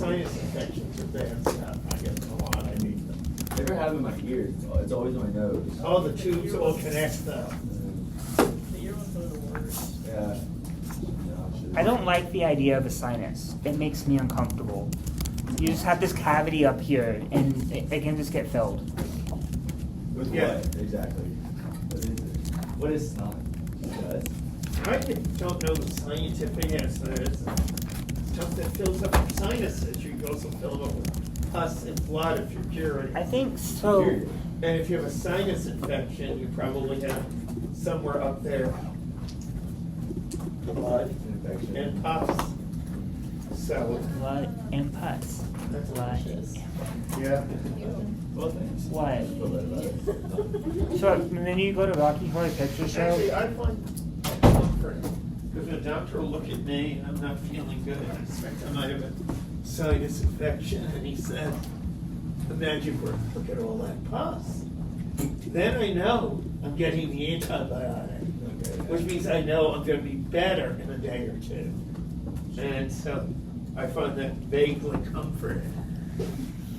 sinus infections are bad stuff. I get them a lot. I need them. Never have in my ears. It's always in my nose. Oh, the tubes all connect though. The ear ones are the worst. Yeah. I don't like the idea of a sinus. It makes me uncomfortable. You just have this cavity up here, and it can just get filled. With Yeah. what exactly? What is it? What is snot? It I don't know the scientific answer. It's stuff that fills up your sinuses. You can also fill them up with pus and blood if you're cured. I think so. Period. And if you have a sinus infection, you probably have somewhere up there blood Infection. and pus. So, Blood and pus. that's Blood. yeah. Well, thanks. What? Feel better about it. So, and then you go to Rocky Horror Picture Show. Actually, I find comfort because the doctor will look at me and I'm not feeling good. I suspect I might have a sinus infection, and he said, "Imagine look at all that pus." Then I know I'm getting the antibiotic, Okay. which means I know I'm going to be better in a day or two. And so I find that vaguely comforting.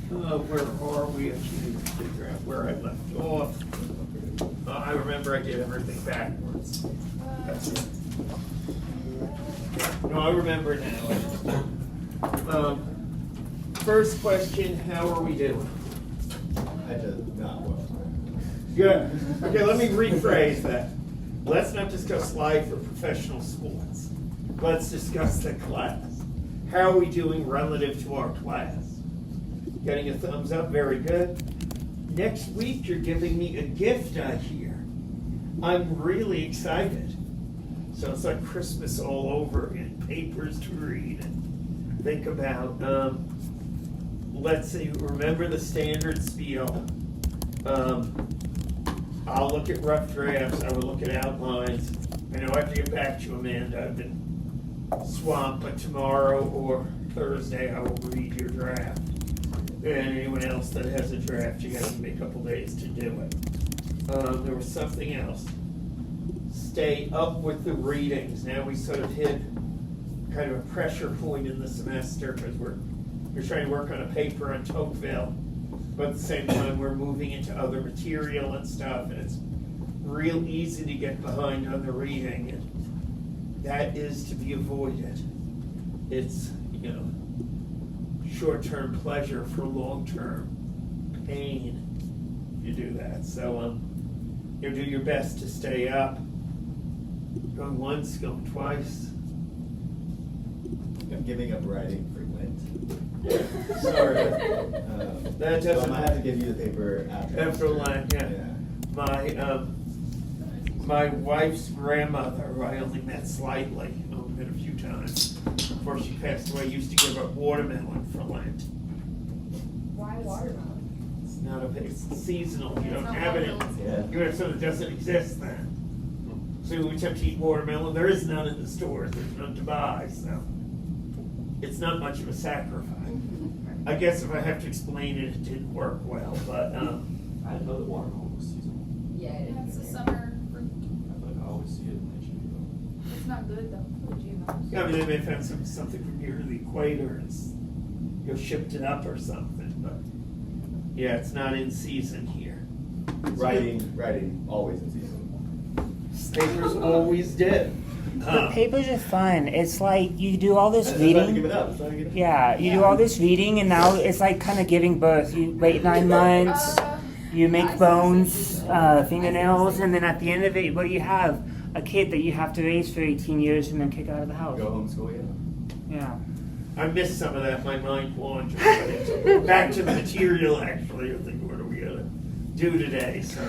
Where are we? I need to figure out where I left off. I remember I did everything backwards. That's it. No, I remember now. First question, how are we doing? I just not well. Good. Okay, let me rephrase that. Let's not discuss life or professional sports. Let's discuss the class. How are we doing relative to our class? Getting a thumbs up, very good. Next week, you're giving me a gift, I hear. I'm really excited. So it's like Christmas all over again, papers to read and think about. Let's see, remember the standard spiel. I'll look at rough drafts, I will look at outlines. I know I have to get back to you, Amanda. I've been swamped, but tomorrow or Thursday I will read your draft. And anyone else that has a draft, you gotta give me a couple days to do it. There was something else. Stay up with the readings. Now we sort of hit kind of a pressure point in the semester because we're trying to work on a paper on Toquiville, but at the same time we're moving into other material and stuff, and it's real easy to get behind on the reading, and that is to be avoided. It's, short-term pleasure for long-term pain if you do that. So do your best to stay up. Going once, going twice. I'm giving up writing for Lent. Sorry. That So I doesn't. might have to give you the paper after Lent, yeah. My wife's grandmother, who I only met slightly, only met a few times before she passed away, used to give up watermelon for Lent. Why watermelon? It's not it's seasonal. You don't It's not have it. watermelon. Yeah. You have something that doesn't exist then. So we attempt to eat watermelon. There is none in the stores. There's none to buy. So it's not much of a sacrifice. I guess if I have to explain it, it didn't work well. But I didn't know that watermelon was seasonal. Yeah, It's the summer fruit. I feel like I always see it in HB. It's not good though for the GMOs. yeah, I mean, they may have found something from near the equator and shipped it up or something. But yeah, it's not in season here. Writing, always in season. Papers always did. The papers are fun. It's like you do all this That's why I give reading. it up. That's why I give it up. Yeah, you do all this reading, and now it's like kind of giving birth. You wait 9 months, you make bones, fingernails, and then at the end of it, what do you have? A kid that you have to raise for 18 years and then kick out of the house. Go homeschool, Yeah. I missed some of that. My mind wandered. Back to the material, actually. I think, what are we going to do today? So,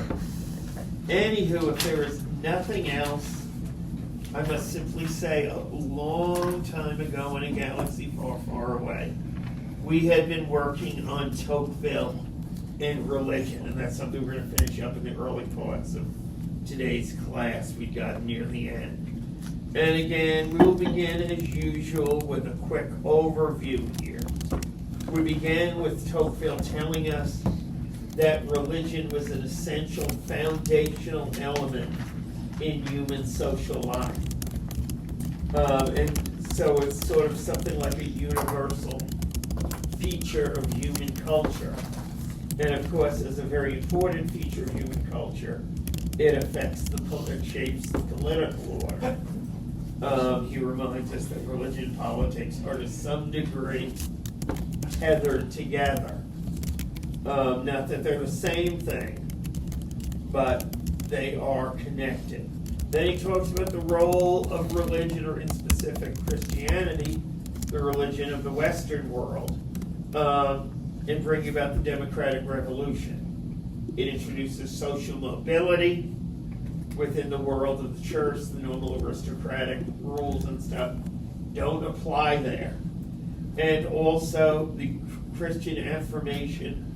anywho, if there is nothing else, I must simply say a long time ago in a galaxy far, far away, we had been working on Toquiville and religion, and that's something we're going to finish up in the early parts of today's class. We got near the end. And again, we'll begin as usual with a quick overview here. We began with Toquiville telling us that religion was an essential foundational element in human social life. And so it's sort of something like a universal feature of human culture. And of course, as a very important feature of human culture, it shapes the political order. He reminds us that religion and politics are to some degree tethered together. Not that they're the same thing, but they are connected. Then he talks about the role of religion, or in specific Christianity, the religion of the Western world, in bringing about the democratic revolution. It introduces social mobility within the world of the church. The normal aristocratic rules and stuff don't apply there. And also the Christian affirmation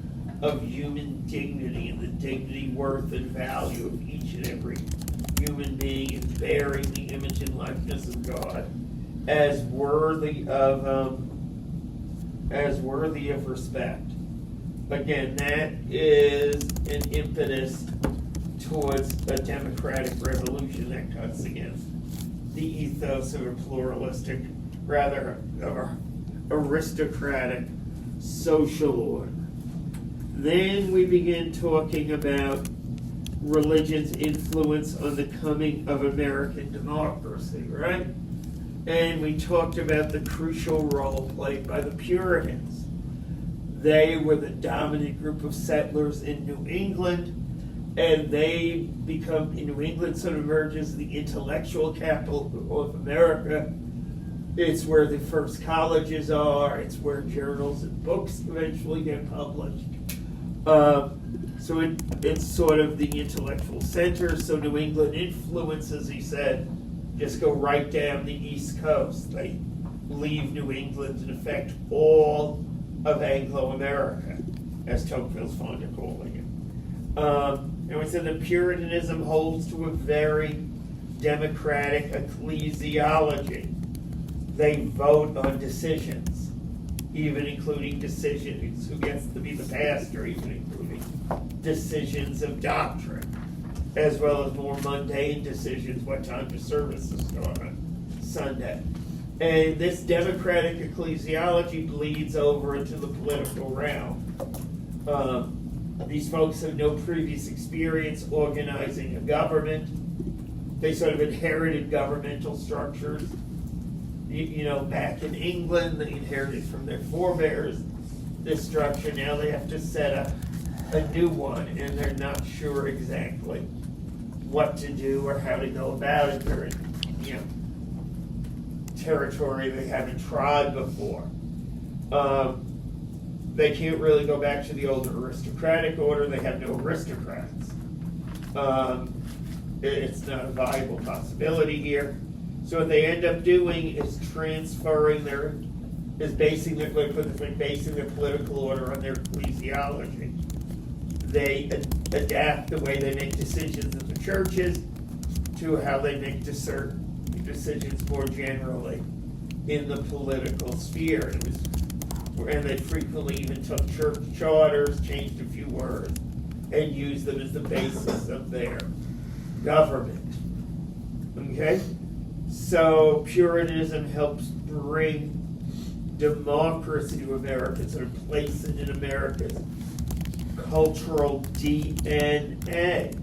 of human dignity and the dignity, worth, and value of each and every human being, and bearing the image and likeness of God as worthy of respect. Again, that is an impetus towards a democratic revolution that cuts against the ethos of a pluralistic, rather of a aristocratic social order. Then we begin talking about religion's influence on the coming of American democracy, right? And we talked about the crucial role played by the Puritans. They were the dominant group of settlers in New England, and they become, in New England sort of emerges the intellectual capital of America. It's where the first colleges are, it's where journals and books eventually get published. So it's sort of the intellectual center. So New England influence, as he said, just go right down the East Coast. They leave New England and affect all of Anglo-America, as Tocqueville's fond of calling it. And we said that Puritanism holds to a very democratic ecclesiology. They vote on decisions, even including decisions who gets to be the pastor, even including decisions of doctrine, as well as more mundane decisions, what time to service to start on Sunday. And this democratic ecclesiology bleeds over into the political realm. These folks have no previous experience organizing a government. They sort of inherited governmental structures. You know, back in England, they inherited from their forebears this structure. Now they have to set up a new one, and they're not sure exactly what to do or how to go about it. They're in, territory they haven't trod before. They can't really go back to the old aristocratic order. They have no aristocrats. It's not a viable possibility here. So what they end up doing is basing their political order on their ecclesiology. They adapt the way they make decisions in the churches to how they make decisions more generally in the political sphere. And they frequently even took church charters, changed a few words, and used them as the basis of their government. Okay? So Puritanism helps bring democracy to America, sort of place it in America's cultural DNA.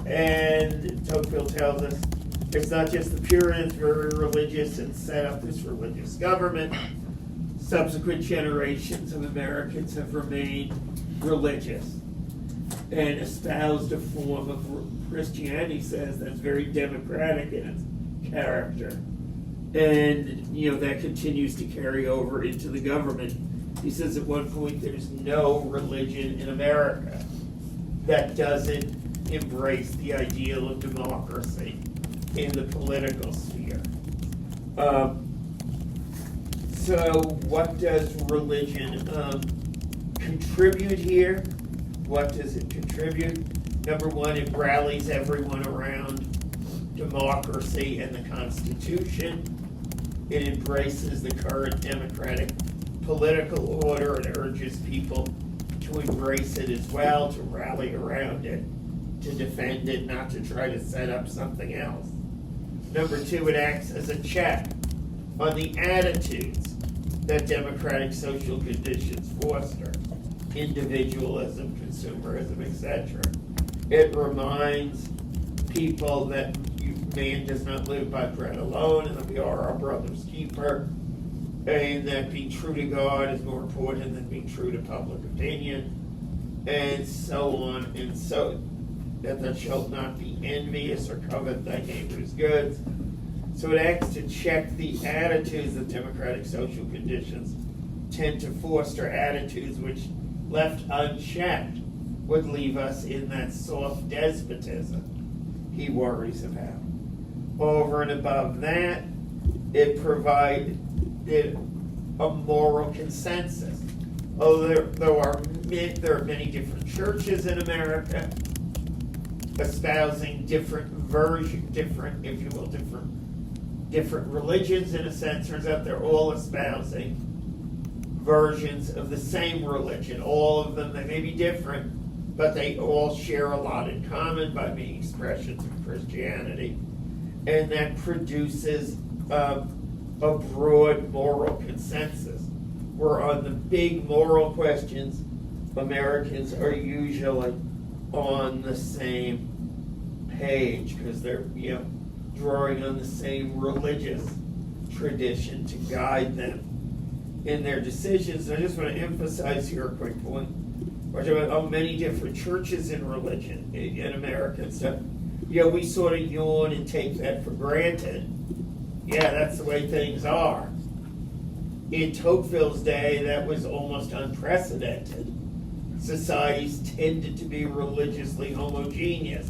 And Tocqueville tells us it's not just the Puritans who were religious and set up this religious government. Subsequent generations of Americans have remained religious and espoused a form of Christianity, says, that's very democratic in its character. And, that continues to carry over into the government. He says at one point there's no religion in America that doesn't embrace the ideal of democracy in the political sphere. So what does religion contribute here? What does it contribute? Number one, it rallies everyone around democracy and the Constitution. It embraces the current democratic political order and urges people to embrace it as well, to rally around it, to defend it, not to try to set up something else. Number two, it acts as a check on the attitudes that democratic social conditions foster, individualism, consumerism, etc. It reminds people that man does not live by bread alone, and that we are our brother's keeper, and that being true to God is more important than being true to public opinion, and so on, and so that thou shalt not be envious or covet thy neighbor's goods. So it acts to check the attitudes of democratic social conditions tend to foster attitudes which, left unchecked, would leave us in that soft despotism he worries about. Over and above that, it provided a moral consensus. There are many different churches in America espousing different religions in a sense. Turns out they're all espousing versions of the same religion. All of them, they may be different, but they all share a lot in common by being expressions of Christianity. And that produces a broad moral consensus, where on the big moral questions, Americans are usually on the same page because they're drawing on the same religious tradition to guide them in their decisions. And I just want to emphasize here a quick point. We're talking about many different churches in religion in America and stuff. We sort of yawn and take that for granted. Yeah, that's the way things are. In Tocqueville's day, that was almost unprecedented. Societies tended to be religiously homogeneous.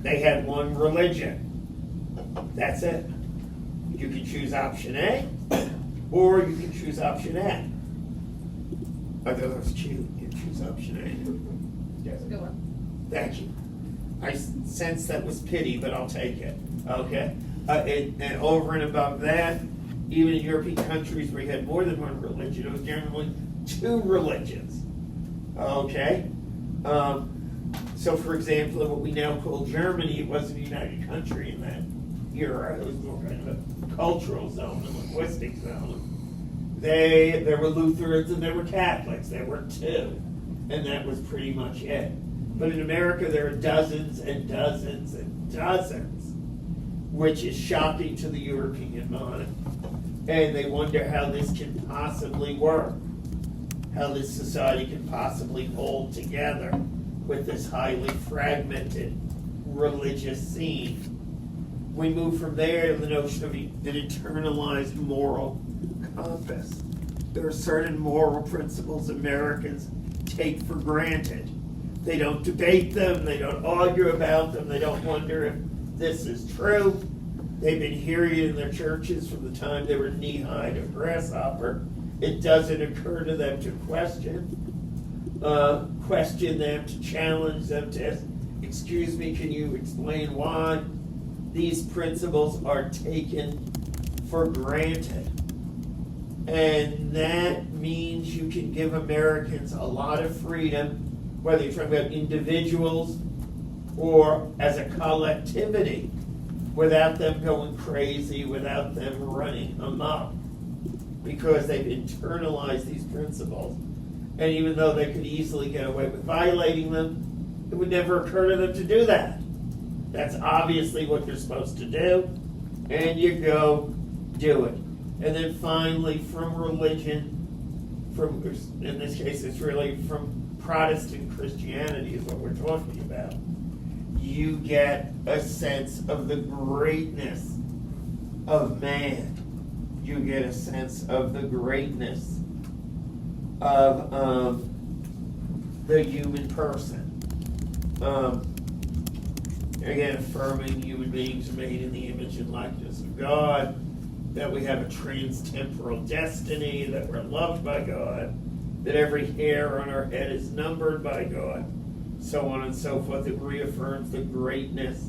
They had one religion. That's it. You can choose option A, or you can choose option A. Let's choose option A. That's a good one. Thank you. I sense that was pity, but I'll take it. Okay? And over and above that, even in European countries where you had more than one religion, it was generally two religions. Okay? So, for example, in what we now call Germany, it wasn't a united country in that era. It was more kind of a cultural zone, a linguistic zone. There were Lutherans and there were Catholics. There were two. And that was pretty much it. But in America, there are dozens and dozens and dozens, which is shocking to the European mind. And they wonder how this can possibly work, how this society can possibly hold together with this highly fragmented religious scene. We move from there to the notion of an internalized moral compass. There are certain moral principles Americans take for granted. They don't debate them, they don't argue about them, they don't wonder if this is true. They've been hearing it in their churches from the time they were knee-high to grasshopper. It doesn't occur to them to question them, to challenge them, to ask, excuse me, can you explain why? These principles are taken for granted. And that means you can give Americans a lot of freedom, whether you're talking about individuals or as a collectivity, without them going crazy, without them running amok, because they've internalized these principles. And even though they could easily get away with violating them, it would never occur to them to do that. That's obviously what you're supposed to do, and you go do it. And then finally, from religion, in this case it's really from Protestant Christianity is what we're talking about, you get a sense of the greatness of man. You get a sense of the greatness of the human person. Again, affirming human beings are made in the image and likeness of God, that we have a trans-temporal destiny, that we're loved by God, that every hair on our head is numbered by God, so on and so forth. It reaffirms the greatness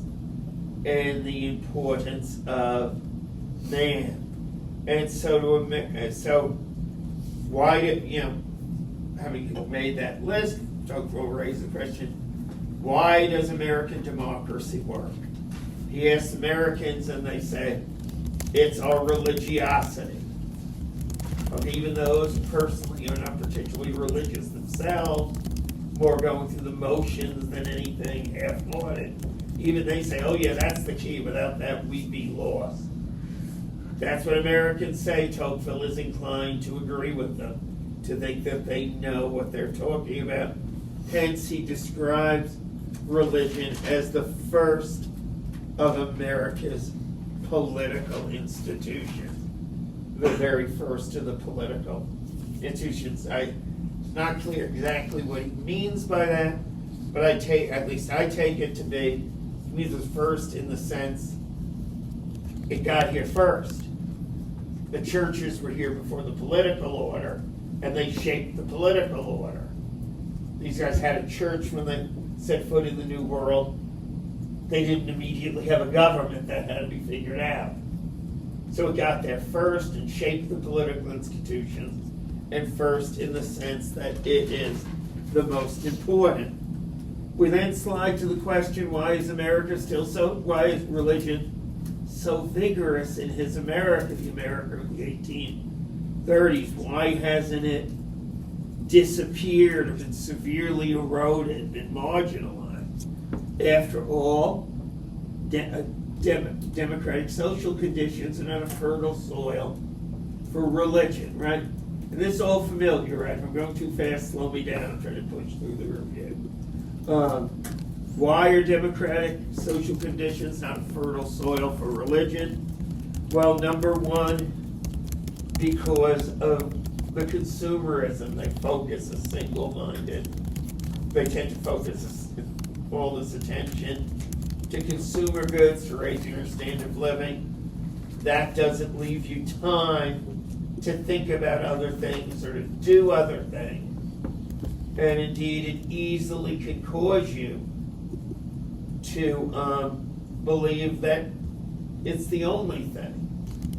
and the importance of man. And so, why did, having made that list, Tocqueville raised the question, why does American democracy work? He asks Americans and they say, It's our religiosity. Okay, even those personally are not particularly religious themselves, more going through the motions than anything, half-hearted. Even they say, oh yeah, that's the key. Without that, we'd be lost. That's what Americans say. Toquiville is inclined to agree with them, to think that they know what they're talking about. Hence, he describes religion as the first of America's political institutions. The very first of the political institutions. It's not clear exactly what he means by that, but I take it to be, he means it's first in the sense it got here first. The churches were here before the political order, and they shaped the political order. These guys had a church when they set foot in the New World. They didn't immediately have a government. That had to be figured out. So it got there first and shaped the political institutions, and first in the sense that it is the most important. We then slide to the question, why is religion so vigorous in his America, the America of the 1830s? Why hasn't it disappeared or been severely eroded, been marginalized? After all, democratic social conditions are not a fertile soil for religion, right? And this is all familiar, right? If I'm going too fast, slow me down. I'm trying to push through the review. Why are democratic social conditions not a fertile soil for religion? Well, number one, because of the consumerism. They focus a single-minded. They tend to focus all this attention to consumer goods, to raising their standard of living. That doesn't leave you time to think about other things or to do other things. And indeed, it easily can cause you to believe that it's the only thing.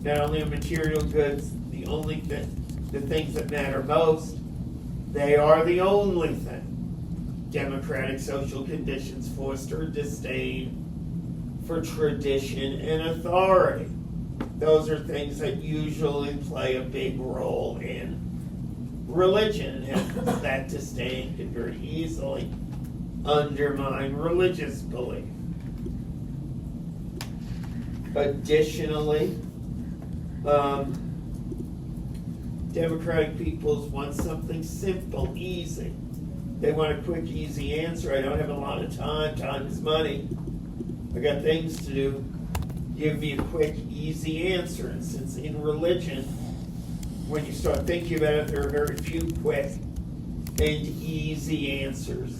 Not only are material goods the only thing, the things that matter most, they are the only thing. Democratic social conditions foster disdain for tradition and authority. Those are things that usually play a big role in religion, and that disdain can very easily undermine religious belief. Additionally, democratic peoples want something simple, easy. They want a quick, easy answer. I don't have a lot of time. Time is money. I got things to do. Give me a quick, easy answer. And since in religion, when you start thinking about it, there are very few quick and easy answers.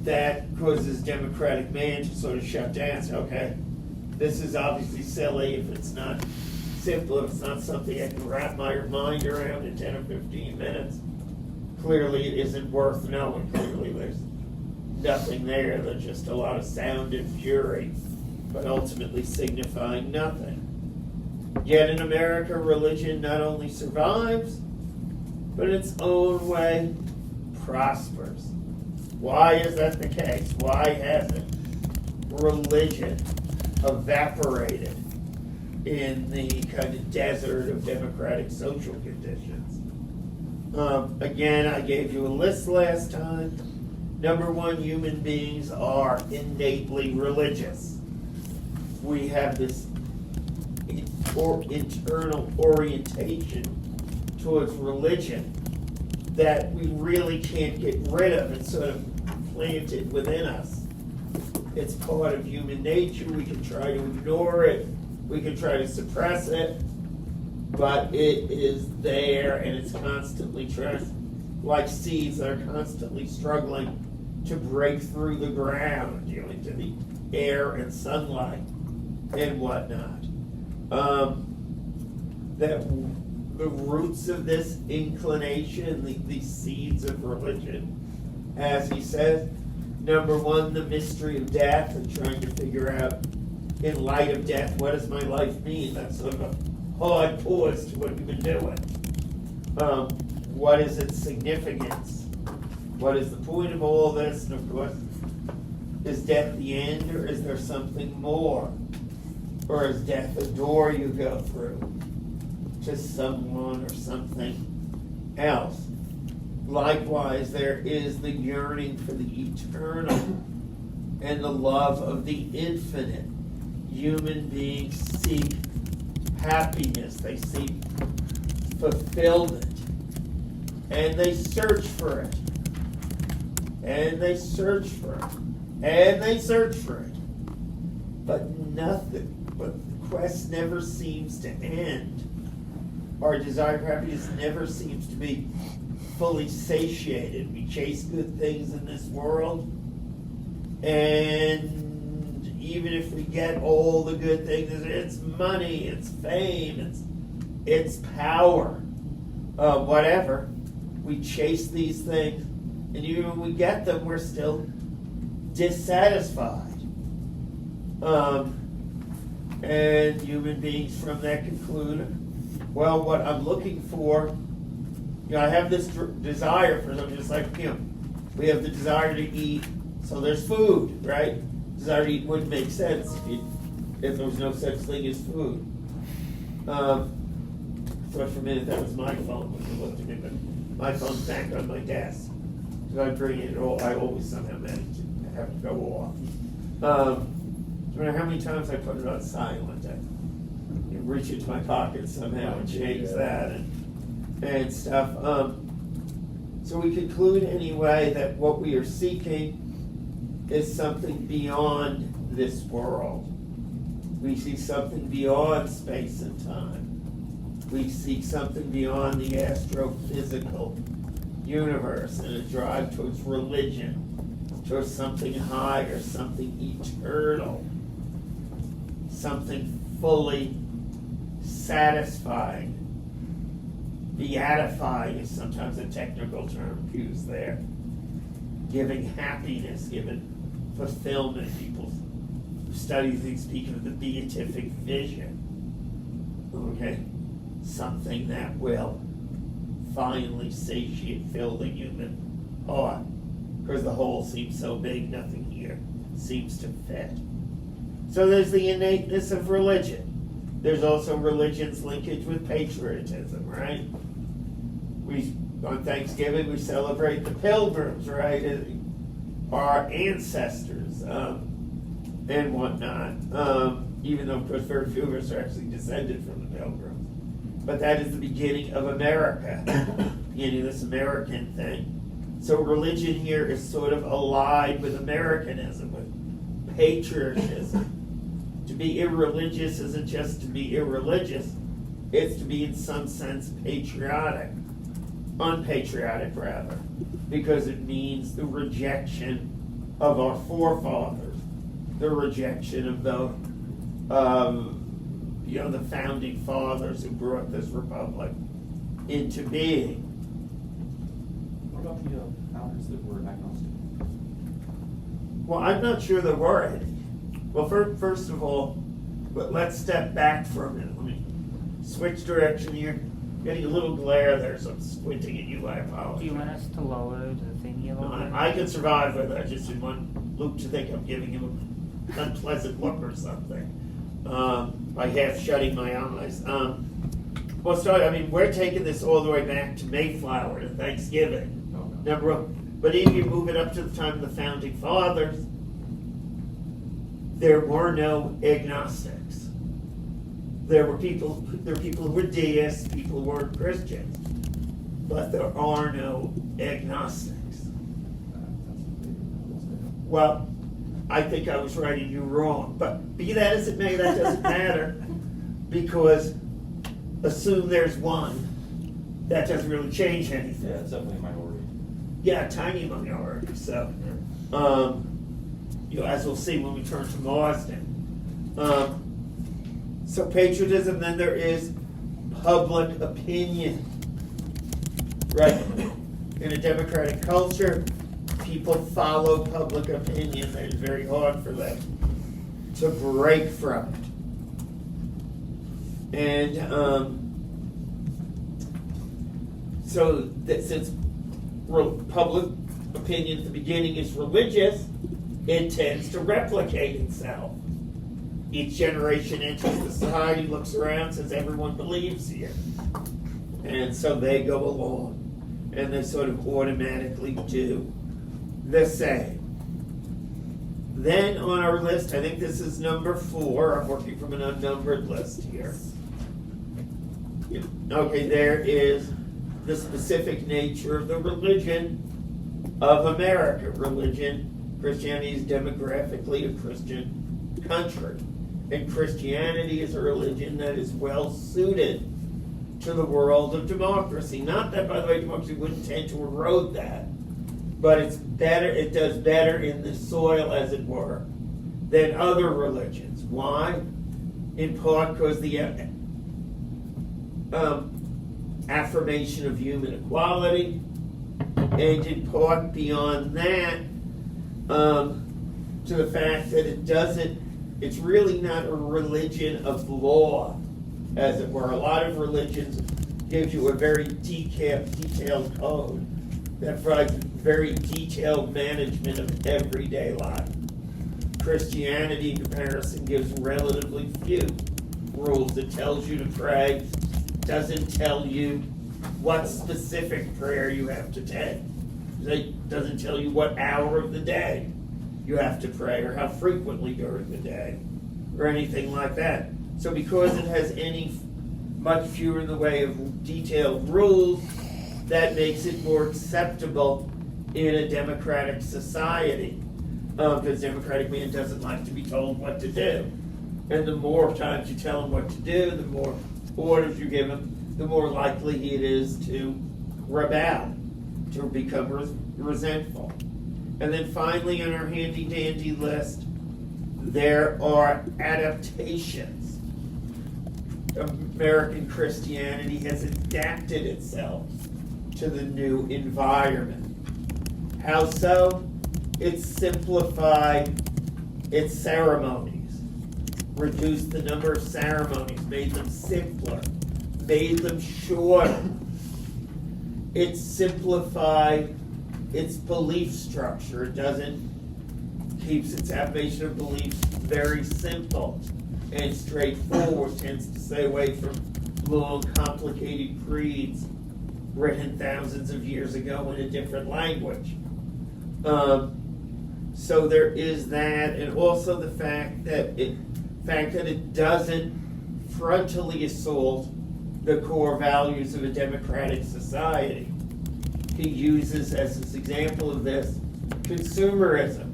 That causes democratic man to sort of shut down. So, okay, this is obviously silly if it's not simple, if it's not something I can wrap my mind around in 10 or 15 minutes. Clearly it isn't worth knowing. Clearly there's nothing there. There's just a lot of sound and fury, but ultimately signifying nothing. Yet in America, religion not only survives, but in its own way prospers. Why is that the case? Why hasn't religion evaporated in the kind of desert of democratic social conditions? Again, I gave you a list last time. Number one, human beings are innately religious. We have this internal orientation towards religion that we really can't get rid of. It's sort of planted within us. It's part of human nature. We can try to ignore it. We can try to suppress it. But it is there, and it's constantly like seeds that are constantly struggling to break through the ground, into the air and sunlight and whatnot. That the roots of this inclination, these seeds of religion, as he says, number one, the mystery of death and trying to figure out, in light of death, what does my life mean? That's sort of a hard pause to what you've been doing. What is its significance? What is the point of all this? And of course, is death the end, or is there something more? Or is death a door you go through to someone or something else? Likewise, there is the yearning for the eternal and the love of the infinite. Human beings seek happiness, they seek fulfillment, and they search for it. And they search for it. And they search for it. But the quest never seems to end. Our desire for happiness never seems to be fully satiated. We chase good things in this world, and even if we get all the good things, it's money, it's fame, it's power, whatever. We chase these things, and even when we get them, we're still dissatisfied. And human beings from that conclude, well, what I'm looking for, I have this desire for something, just like, we have the desire to eat, so there's food, right? Desire to eat wouldn't make sense if there was no such thing as food. Thought for a minute that was my phone when you looked at me, but my phone's back on my desk. So I bring it all, I always somehow manage to have it go off. No matter how many times I put it on silent, I reach into my pocket somehow and change that and stuff. So we conclude anyway that what we are seeking is something beyond this world. We seek something beyond space and time. We seek something beyond the astrophysical universe and a drive towards religion, towards something higher, something eternal, something fully satisfying. Beatifying is sometimes a technical term used there. Giving happiness, giving fulfillment. People who study things speak of the beatific vision. Okay? Something that will finally satiate, fill the human heart. Because the whole seems so big, nothing here seems to fit. So there's the innateness of religion. There's also religion's linkage with patriotism, right? On Thanksgiving, we celebrate the pilgrims, right? Our ancestors and whatnot. Even though, of course, very few of us are actually descended from the pilgrims. But that is the beginning of America, beginning of this American thing. So religion here is sort of allied with Americanism, with patriotism. To be irreligious isn't just to be irreligious, it's to be in some sense patriotic. Unpatriotic, rather, because it means the rejection of our forefathers, the rejection of the founding fathers who brought this republic into being. What about the founders that were agnostic? Well, I'm not sure there were any. Well, first of all, but let's step back for a minute. Let me switch direction here. Getting a little glare there, so I'm squinting at you. I apologize. Do you want us to lower the thingy a little bit? I can survive with it. I just didn't want Luke to think I'm giving him an unpleasant look or something by half shutting my eyes. We're taking this all the way back to Mayflower to Thanksgiving. But even you move it up to the time of the founding fathers, there were no agnostics. There were people who were deists, people who weren't Christians, but there are no agnostics. Well, I think I was right and you wrong, but be that as it may, that doesn't matter, because assume there's one, that doesn't really change anything. Yeah, it's definitely a minority. Yeah, a tiny minority. So, as we'll see when we turn to Marsden. So patriotism, then there is public opinion, right? In a democratic culture, people follow public opinion. It's very hard for them to break from it. And so that since public opinion at the beginning is religious, it tends to replicate itself. Each generation enters the society, looks around, says everyone believes here. And so they go along, and they sort of automatically do the same. Then on our list, I think this is number 4. I'm working from an unnumbered list here. Okay, there is the specific nature of the religion of America. Christianity is demographically a Christian country. And Christianity is a religion that is well suited to the world of democracy. Not that, by the way, democracy wouldn't tend to erode that, but it does better in the soil, as it were, than other religions. Why? In part because the affirmation of human equality, and in part beyond that, to the fact that it's really not a religion of law, as it were. A lot of religions gives you a very detailed code that provides very detailed management of everyday life. Christianity, in comparison, gives relatively few rules. It tells you to pray, doesn't tell you what specific prayer you have to take. It doesn't tell you what hour of the day you have to pray, or how frequently during the day, or anything like that. So because it has much fewer in the way of detailed rules, that makes it more acceptable in a democratic society. Because democratic man doesn't like to be told what to do. And the more times you tell him what to do, the more orders you give him, the more likely it is to rebel, to become resentful. And then finally, on our handy-dandy list, there are adaptations. American Christianity has adapted itself to the new environment. How so? It's simplified its ceremonies, reduced the number of ceremonies, made them simpler, made them shorter. It simplified its belief structure. It keeps its affirmation of beliefs very simple and straightforward, tends to stay away from long, complicated creeds written thousands of years ago in a different language. So there is that, and also the fact that it doesn't frontally assault the core values of a democratic society. He uses as his example of this consumerism.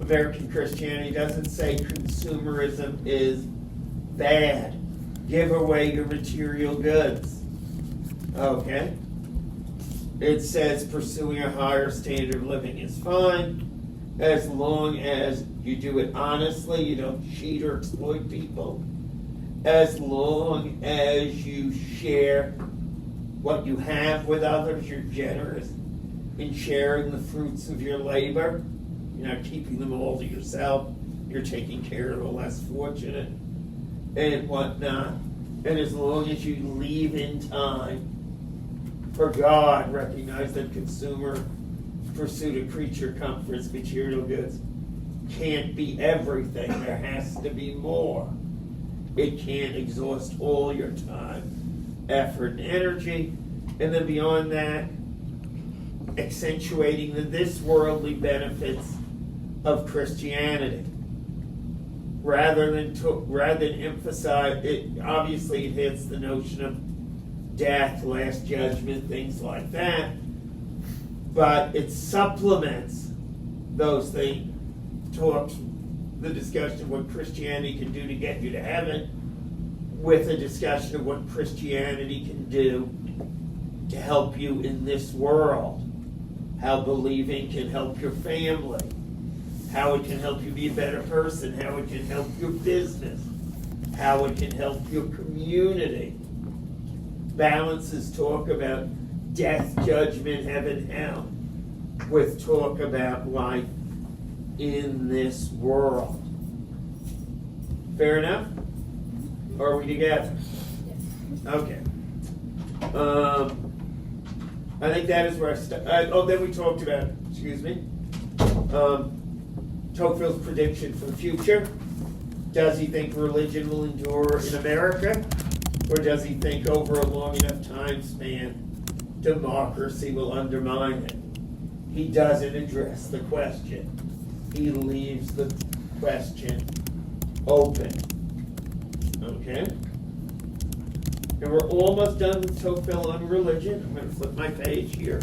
American Christianity doesn't say consumerism is bad. Give away your material goods. Okay? It says pursuing a higher standard of living is fine, as long as you do it honestly, you don't cheat or exploit people, as long as you share what you have with others, you're generous in sharing the fruits of your labor. You're not keeping them all to yourself. You're taking care of the less fortunate and whatnot. And as long as you leave in time for God, recognize that consumer pursuit of creature comforts, material goods, can't be everything. There has to be more. It can't exhaust all your time, effort, and energy. And then beyond that, accentuating the this worldly benefits of Christianity. Rather than emphasize it, obviously it hits the notion of death, last judgment, things like that. But it supplements those things, talks the discussion of what Christianity can do to get you to heaven with a discussion of what Christianity can do to help you in this world. How believing can help your family. How it can help you be a better person. How it can help your business. How it can help your community. Balances talk about death, judgment, heaven, hell, with talk about life in this world. Fair enough? Or are we together? Okay. I think that is where I then we talked about, Tocqueville's prediction for the future. Does he think religion will endure in America? Or does he think over a long enough time span, democracy will undermine it? He doesn't address the question. He leaves the question open. Okay? And we're almost done with Tocqueville on religion. I'm going to flip my page here.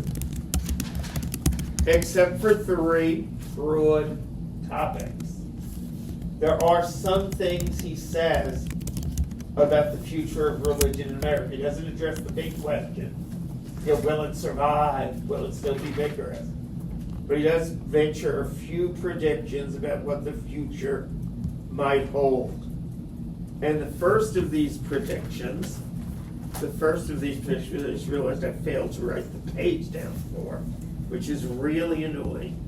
Except for 3 broad topics. There are some things he says about the future of religion in America. He doesn't address the big question. Will it survive? Will it still be vigorous? But he does venture a few predictions about what the future might hold. And the first of these predictions, I just realized I failed to write the page down for, which is really annoying,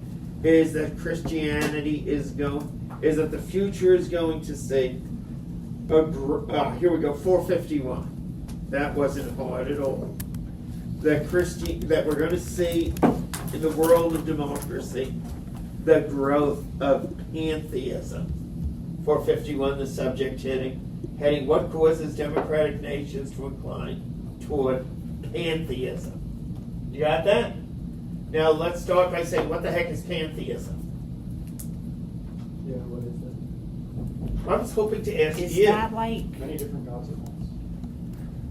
is that Christianity is that the future is going to see here we go, 451. That wasn't hard at all. That we're going to see in the world of democracy the growth of pantheism. 451, the subject heading, what causes democratic nations to incline toward pantheism? You got that? Now let's start by saying, what the heck is pantheism? Yeah, what is it? I was hoping to ask Is you. that like? Many different gods at once.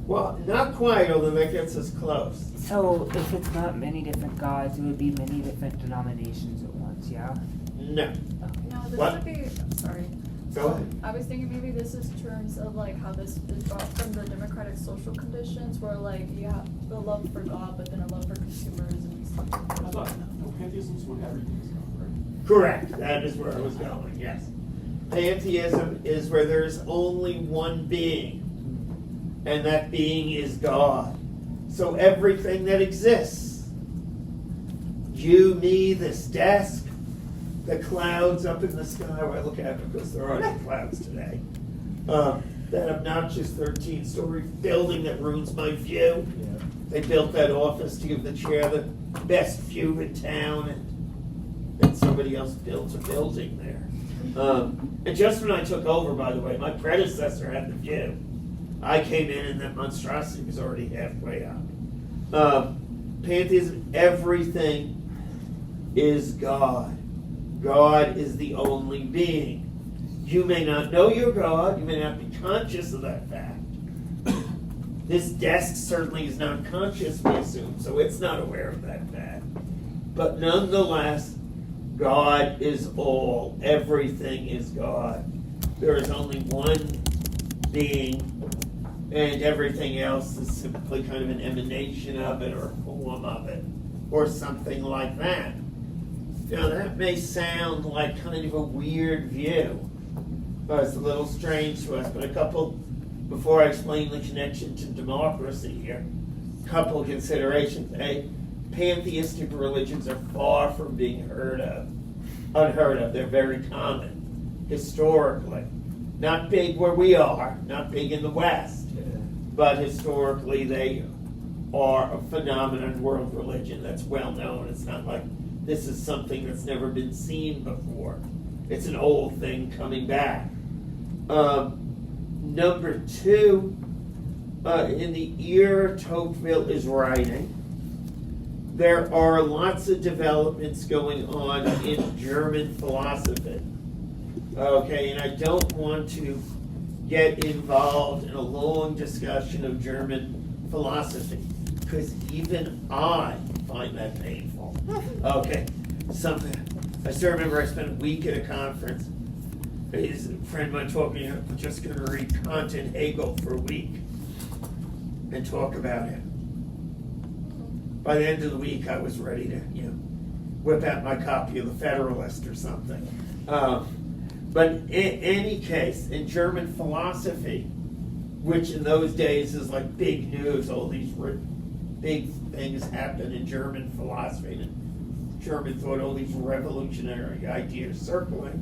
Well, not quite, although that gets us close. So if it's not many different gods, it would be many different denominations at once, yeah? No. No, this What? would be, sorry. Go ahead. I was thinking maybe this is terms of like how this is brought from the democratic social conditions where like you have the love for God, but then a love for consumers and stuff. I thought, no, pantheism is when everything's God, right? Correct. That is where I was going, yes. Pantheism is where there is only one being, and that being is God. So everything that exists, you, me, this desk, the clouds up in the sky, well, I look at it because there are no clouds today. That obnoxious 13-story building that ruins my view. Yeah. They built that office to give the chair the best view in town, and then somebody else built a building there. And just when I took over, by the way, my predecessor had the view. I came in and that monstrosity was already halfway up. Pantheism, everything is God. God is the only being. You may not know your God, you may not be conscious of that fact. This desk certainly is not conscious, we assume, so it's not aware of that fact. But nonetheless, God is all. Everything is God. There is only one being, and everything else is simply kind of an emanation of it or a form of it or something like that. Now that may sound like kind of a weird view. It's a little strange to us, but before I explain the connection to democracy here, a couple of considerations. A, pantheistic religions are far from being unheard of. They're very common, historically. Not big where we are, not big in the West, but historically they are a phenomenon world religion that's well known. It's not like this is something that's never been seen before. It's an old thing coming back. Number 2, in the era Tocqueville is writing, there are lots of developments going on in German philosophy. Okay, and I don't want to get involved in a long discussion of German philosophy, because even I find that painful. Okay, I still remember I spent a week at a conference. His friend of mine told me I'm just going to read Kant and Hegel for a week and talk about it. By the end of the week, I was ready to, whip out my copy of the Federalist or something. But in any case, in German philosophy, which in those days is like big news, all these big things happen in German philosophy, and German thought, all these revolutionary ideas circulating.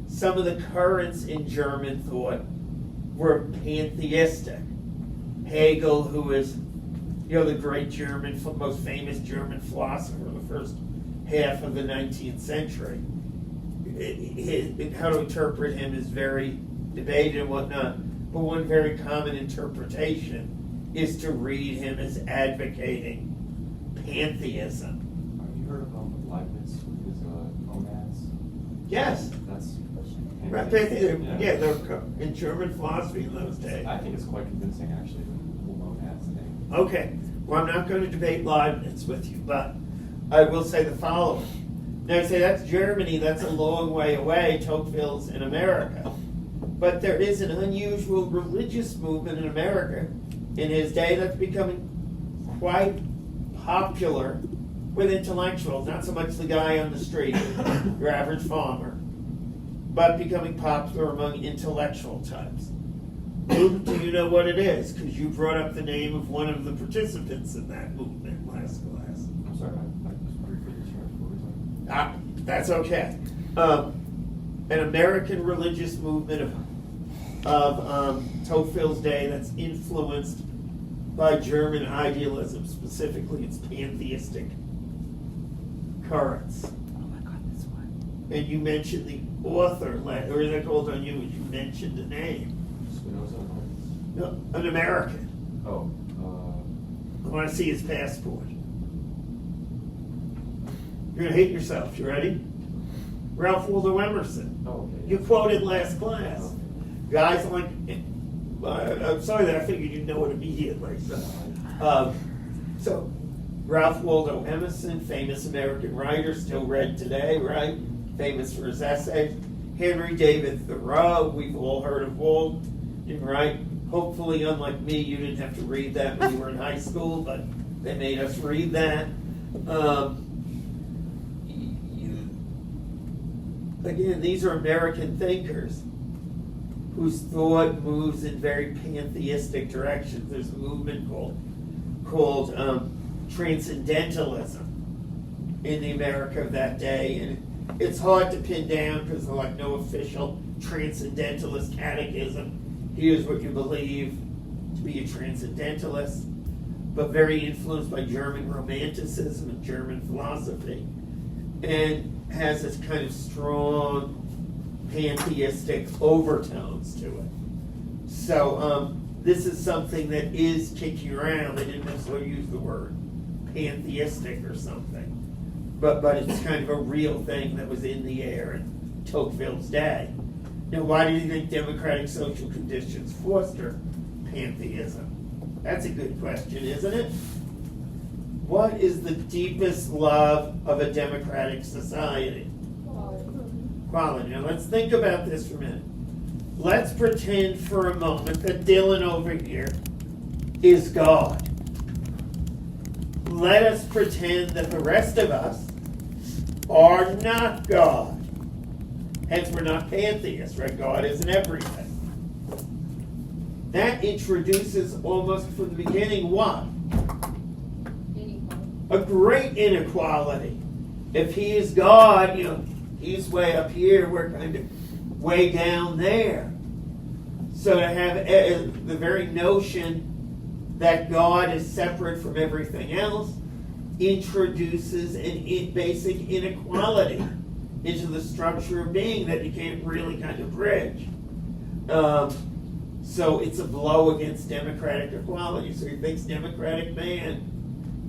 Some of the currents in German thought were pantheistic. Hegel, who is the great German, most famous German philosopher of the first half of the 19th century. How to interpret him is very debated and whatnot, but one very common interpretation is to read him as advocating pantheism. Have you heard of Leibniz with his monads? Yes. That's Right, yeah, they're in German philosophy in those days. I think it's quite convincing, actually, the whole monads thing. Okay, well, I'm not going to debate Leibniz with you, but I will say the following. Now, I say that's Germany, that's a long way away, Tocqueville's in America. But there is an unusual religious movement in America in his day that's becoming quite popular with intellectuals, not so much the guy on the street, your average farmer, but becoming popular among intellectual types. Do you know what it is? Because you brought up the name of one of the participants in that movement last class. I'm sorry, I was briefly distracted. What was that? That's okay. An American religious movement of Tocqueville's day that's influenced by German idealism, specifically its pantheistic currents. Oh my God, this one. And you mentioned the author, or is that called on you? You mentioned a name. Spinoza? No, an American. Oh, I want to see his passport. You're going to hate yourself. You ready? Ralph Waldo Emerson. oh, okay. You quoted last class. Okay. Guys like, I'm sorry that I figured you'd know it immediately. So Ralph Waldo Emerson, famous American writer, still read today, right? Famous for his essays. Henry David Thoreau, we've all heard of Walden, right? Hopefully, unlike me, you didn't have to read that when you were in high school, but they made us read that. Again, these are American thinkers whose thought moves in very pantheistic directions. There's a movement called transcendentalism in the America of that day, and it's hard to pin down because there's like no official transcendentalist catechism. Here's what you believe to be a transcendentalist, but very influenced by German Romanticism and German philosophy, and has this kind of strong pantheistic overtones to it. So this is something that is kicking around. They didn't necessarily use the word pantheistic or something, but it's kind of a real thing that was in the air in Tocqueville's day. Now, why do you think democratic social conditions foster pantheism? That's a good question, isn't it? What is the deepest love of a democratic society? Quality. Now, let's think about this for a minute. Let's pretend for a moment that Dylan over here is God. Let us pretend that the rest of us are not God. Hence, we're not pantheists, right? God isn't everything. That introduces almost from the beginning what? A great inequality. If he is God, he's way up here, we're kind of way down there. So to have the very notion that God is separate from everything else introduces a basic inequality into the structure of being that you can't really kind of bridge. So it's a blow against democratic equality. So he thinks democratic man,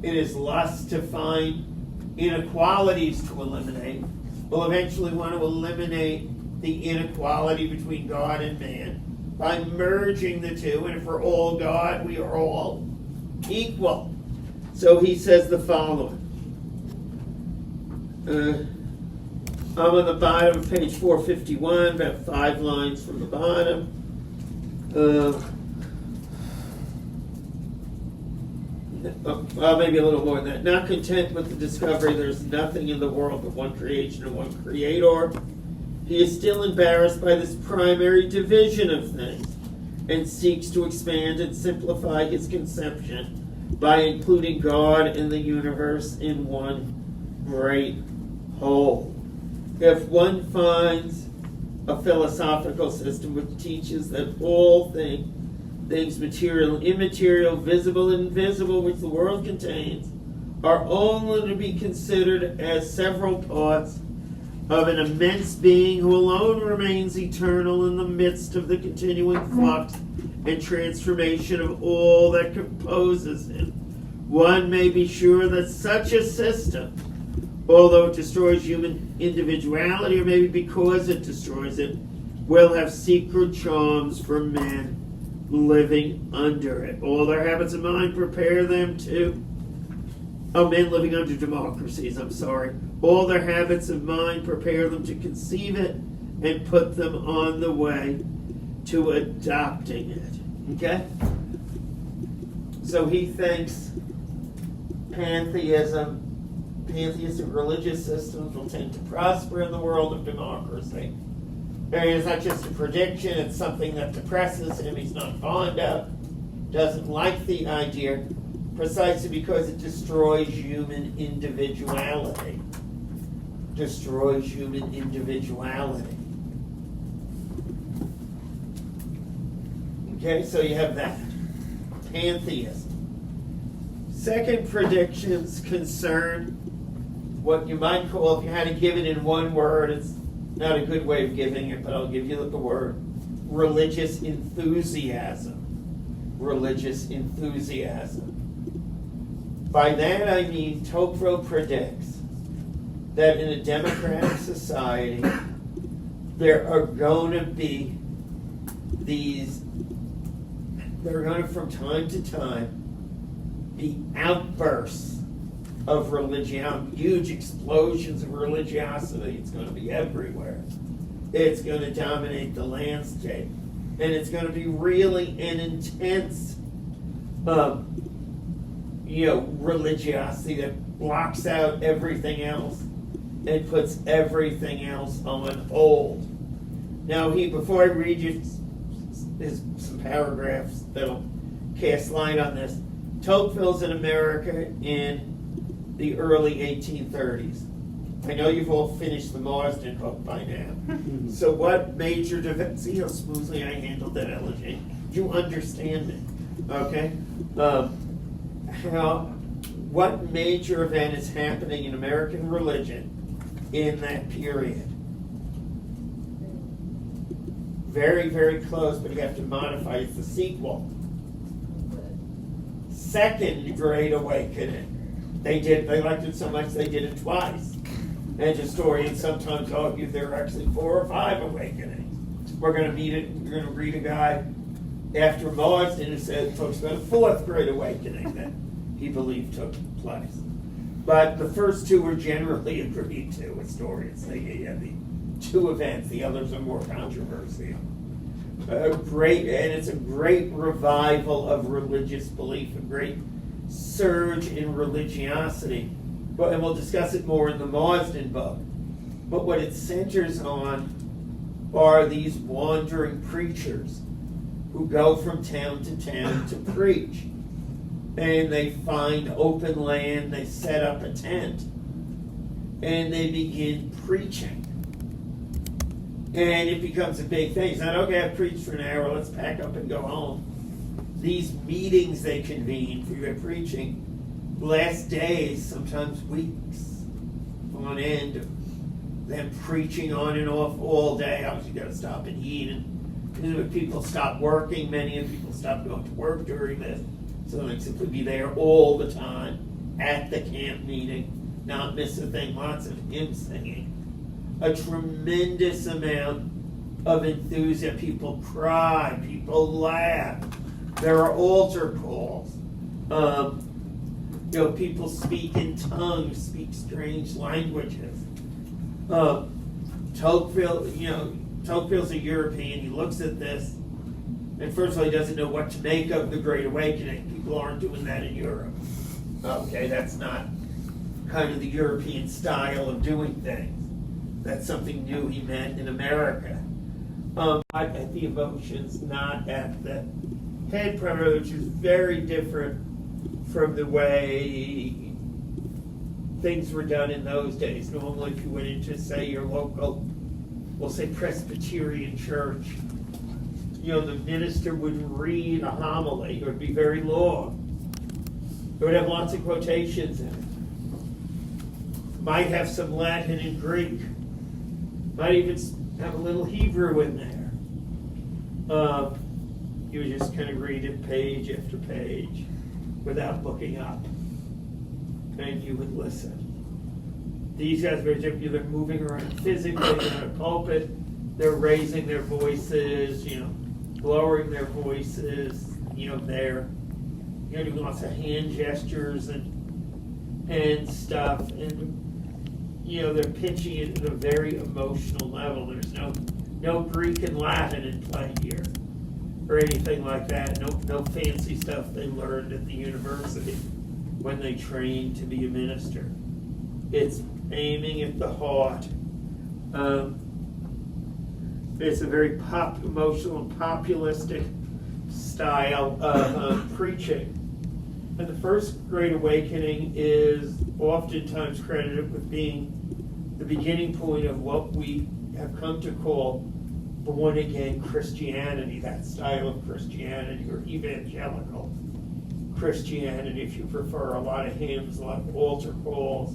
in his lust to find inequalities to eliminate, will eventually want to eliminate the inequality between God and man by merging the two. And if we're all God, we are all equal. So he says the following. I'm on the bottom of page 451, about 5 lines from the bottom. Maybe a little more than that. Not content with the discovery there's nothing in the world but one creation and one creator, he is still embarrassed by this primary division of things and seeks to expand and simplify his conception by including God and the universe in one great whole. If one finds a philosophical system which teaches that all things material and immaterial, visible and invisible, which the world contains, are only to be considered as several parts of an immense being who alone remains eternal in the midst of the continuing flux and transformation of all that composes him. One may be sure that such a system, although it destroys human individuality, or maybe because it destroys it, will have secret charms for men living under it. All their habits of mind prepare them to... Oh, men living under democracies, I'm sorry. All their habits of mind prepare them to conceive it and put them on the way to adopting it. Okay? So he thinks pantheistic religious systems will tend to prosper in the world of democracy. And it's not just a prediction, it's something that depresses him, he's not fond of, doesn't like the idea, precisely because it destroys human individuality. Destroys human individuality. Okay, so you have that. Pantheism. Second predictions concern what you might call, if you had to give it in one word, it's not a good way of giving it, but I'll give you the word, religious enthusiasm. Religious enthusiasm. By that I mean Tocqueville predicts that in a democratic society there are going to be from time to time be outbursts of religion, huge explosions of religiosity. It's going to be everywhere. It's going to dominate the landscape. And it's going to be really an intense religiosity that blocks out everything else and puts everything else on hold. Now, before I read you some paragraphs that'll cast light on this, Tocqueville's in America in the early 1830s. I know you've all finished the Marsden book by now. So what major event? See how smoothly I handled that elegy? You understand it, okay? What major event is happening in American religion in that period? Very, very close, but you have to modify. It's the sequel. Second Great Awakening. They liked it so much they did it twice. And historians sometimes argue there are actually 4 or 5 awakenings. We're going to read a guy after Marsden who talks about a 4th Great Awakening that he believed took place. But the first 2 were generally agreed to, historians. They had the 2 events, the others are more controversial. It's a great revival of religious belief, a great surge in religiosity. And we'll discuss it more in the Marsden book. But what it centers on are these wandering preachers who go from town to town to preach. And they find open land, they set up a tent, and they begin preaching. And it becomes a big thing. It's not, okay, I've preached for an hour, let's pack up and go home. These meetings they convene for their preaching last days, sometimes weeks on end, them preaching on and off all day. Obviously, you got to stop and eat. And people stop working, many of people stop going to work during this. So they simply be there all the time at the camp meeting, not miss a thing, lots of hymn singing. A tremendous amount of enthusiasm. People cry, people laugh. There are altar calls. People speak in tongues, speak strange languages. Tocqueville's a European. He looks at this, and first of all, he doesn't know what to make of the Great Awakening. People aren't doing that in Europe. Okay, that's not kind of the European style of doing things. That's something new he meant in America. At the emotions, not at the head primarily, which is very different from the way things were done in those days. Normally, if you went into, say, your local, we'll say Presbyterian church, the minister would read a homily. It would be very long. It would have lots of quotations in it. Might have some Latin and Greek. Might even have a little Hebrew in there. You would just kind of read it page after page without looking up. And you would listen. These guys are they're moving around physically in a pulpit. They're raising their voices, lowering their voices, they're doing lots of hand gestures and stuff. And they're pitching it at a very emotional level. There's no Greek and Latin in play here or anything like that. No fancy stuff they learned at the university when they trained to be a minister. It's aiming at the heart. It's a very emotional and populistic style of preaching. And the First Great Awakening is oftentimes credited with being the beginning point of what we have come to call born-again Christianity, that style of Christianity, or evangelical Christianity, if you prefer. A lot of hymns, a lot of altar calls,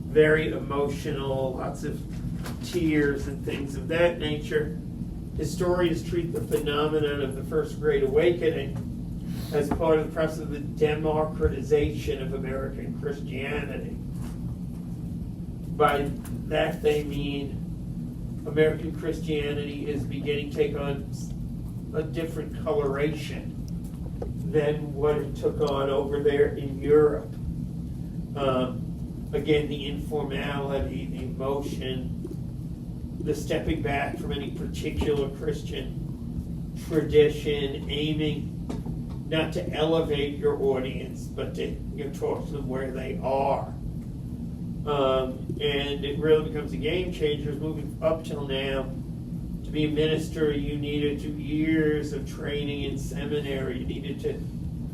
very emotional, lots of tears and things of that nature. Historians treat the phenomenon of the First Great Awakening as part of the process of the democratization of American Christianity. By that they mean American Christianity is beginning to take on a different coloration than what it took on over there in Europe. Again, the informality, the emotion, the stepping back from any particular Christian tradition, aiming not to elevate your audience, but to talk to them where they are. And it really becomes a game changer. Moving up till now, to be a minister, you needed 2 years of training in seminary. You needed to,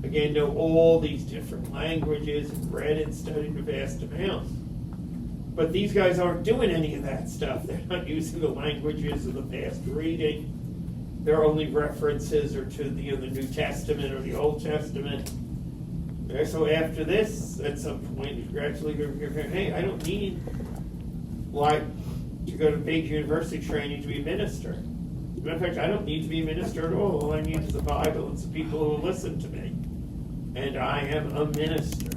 again, know all these different languages, and read and studied a vast amount. But these guys aren't doing any of that stuff. They're not using the languages of the past reading. Their only references are to the New Testament or the Old Testament. So after this, at some point, gradually you're going, hey, I don't need to go to big university training to be a minister. As a matter of fact, I don't need to be a minister at all. All I need is the Bible and some people who will listen to me. And I am a minister.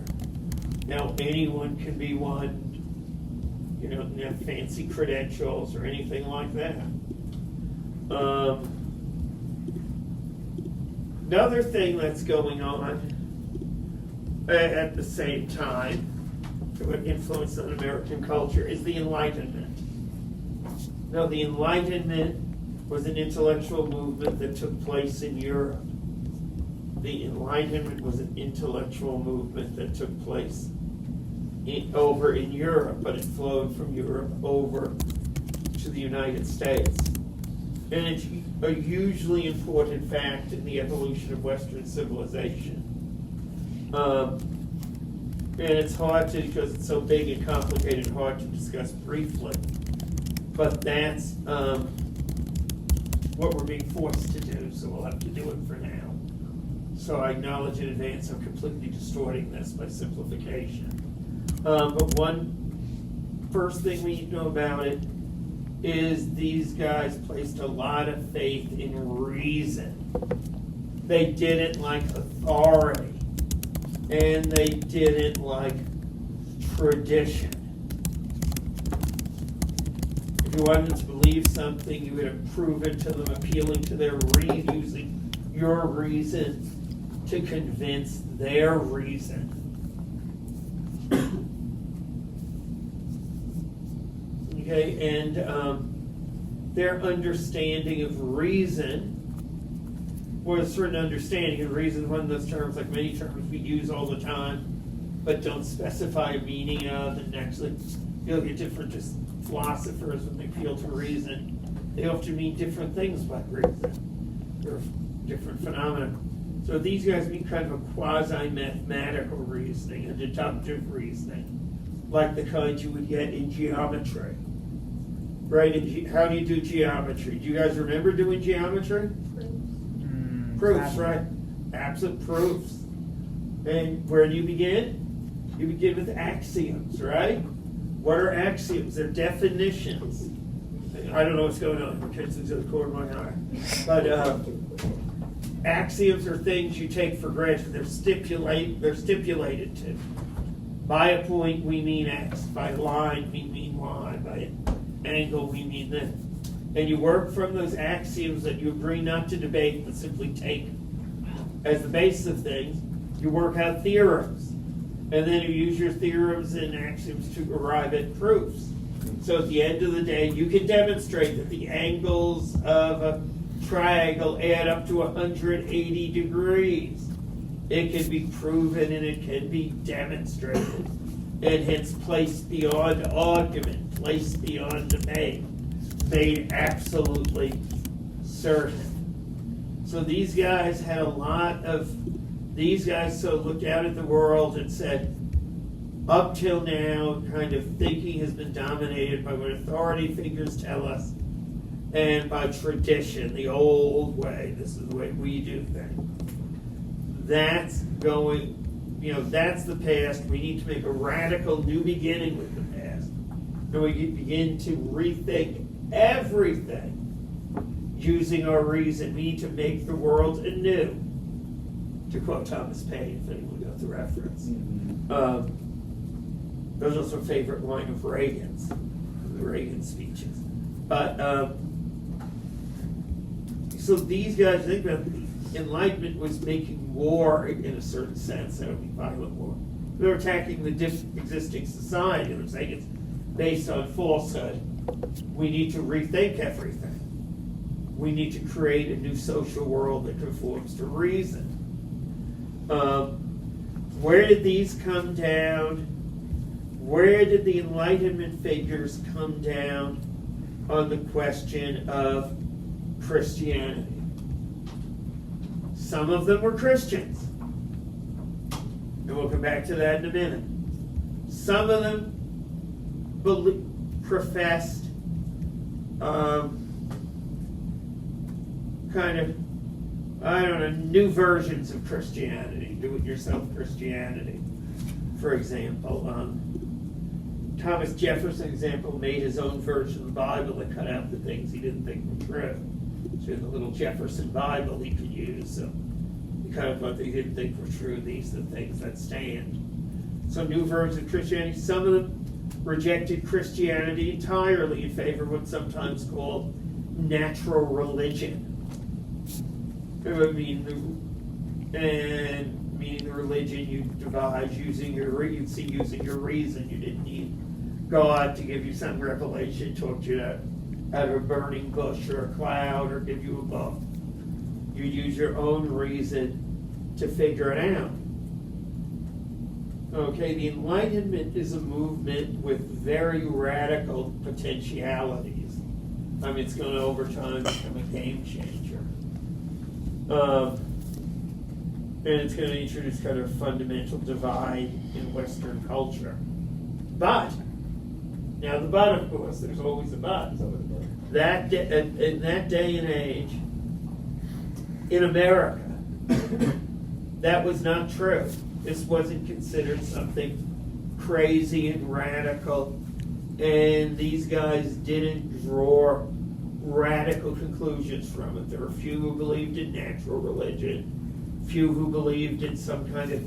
Now, anyone can be one, have fancy credentials or anything like that. Another thing that's going on at the same time, what influenced on American culture, is the Enlightenment. Now, the Enlightenment was an intellectual movement that took place in Europe. The Enlightenment was an intellectual movement that took place over in Europe, but it flowed from Europe over to the United States. And it's a hugely important fact in the evolution of Western civilization. And it's hard to, because it's so big and complicated, hard to discuss briefly. But that's what we're being forced to do, so we'll have to do it for now. So I acknowledge in advance I'm completely distorting this by simplification. But one first thing we need to know about it is these guys placed a lot of faith in reason. They didn't like authority, and they didn't like tradition. If you wanted to believe something, you would have proven to them, appealing to their using your reason to convince their reason. Okay, and their understanding of reason was a certain understanding of reason. One of those terms, like many terms we use all the time, but don't specify a meaning of, and actually you'll get different philosophers when they appeal to reason. They often mean different things by reason. They're different phenomena. So these guys mean kind of a quasi-mathematical reasoning, a deductive reasoning, like the kind you would get in geometry. Right? How do you do geometry? Do you guys remember doing geometry? Proofs, right? Absolute proofs. And where do you begin? You begin with axioms, right? What are axioms? They're definitions. I don't know what's going on. My kids into the corner of my eye. But axioms are things you take for granted. They're stipulated to. By a point, we mean X. By a line, we mean Y. By an angle, we mean this. And you work from those axioms that you agree not to debate, but simply take as the basis of things. You work out theorems. And then you use your theorems and axioms to arrive at proofs. So at the end of the day, you can demonstrate that the angles of a triangle add up to 180 degrees. It can be proven and it can be demonstrated. And hence placed beyond argument, placed beyond debate, made absolutely certain. So these guys had a lot of, looked out at the world and said, up till now, kind of thinking has been dominated by what authority figures tell us and by tradition, the old way. This is the way we do things. That's going, that's the past. We need to make a radical new beginning with the past. And we begin to rethink everything using our reason. We need to make the world anew. To quote Thomas Paine, if anyone got the reference. That was also a favorite line of Reagan's, the Reagan speeches. But, so these guys, think about it, Enlightenment was making war in a certain sense. That would be violent war. They were attacking the existing society. They were saying it's based on falsehood. We need to rethink everything. We need to create a new social world that conforms to reason. Where did these come down? Where did the Enlightenment figures come down on the question of Christianity? Some of them were Christians. And we'll come back to that in a minute. Some of them professed new versions of Christianity, do-it-yourself Christianity. For example, Thomas Jefferson, example, made his own version of the Bible that cut out the things he didn't think were true. So in the little Jefferson Bible he could use. So he cut out what he didn't think were true. These are the things that stand. Some new versions of Christianity. Some of them rejected Christianity entirely in favor of what's sometimes called natural religion. It would mean meaning the religion you devise using your reason. You didn't need God to give you some revelation, talk to you out of a burning bush or a cloud, or give you a book. You use your own reason to figure it out. Okay, the Enlightenment is a movement with very radical potentialities. I mean, it's going to over time become a game changer. And it's going to introduce kind of a fundamental divide in Western culture. But, now the but, of course, there's always a but. In that day and age, in America, that was not true. This wasn't considered something crazy and radical, and these guys didn't draw radical conclusions from it. There were few who believed in natural religion, few who believed in some kind of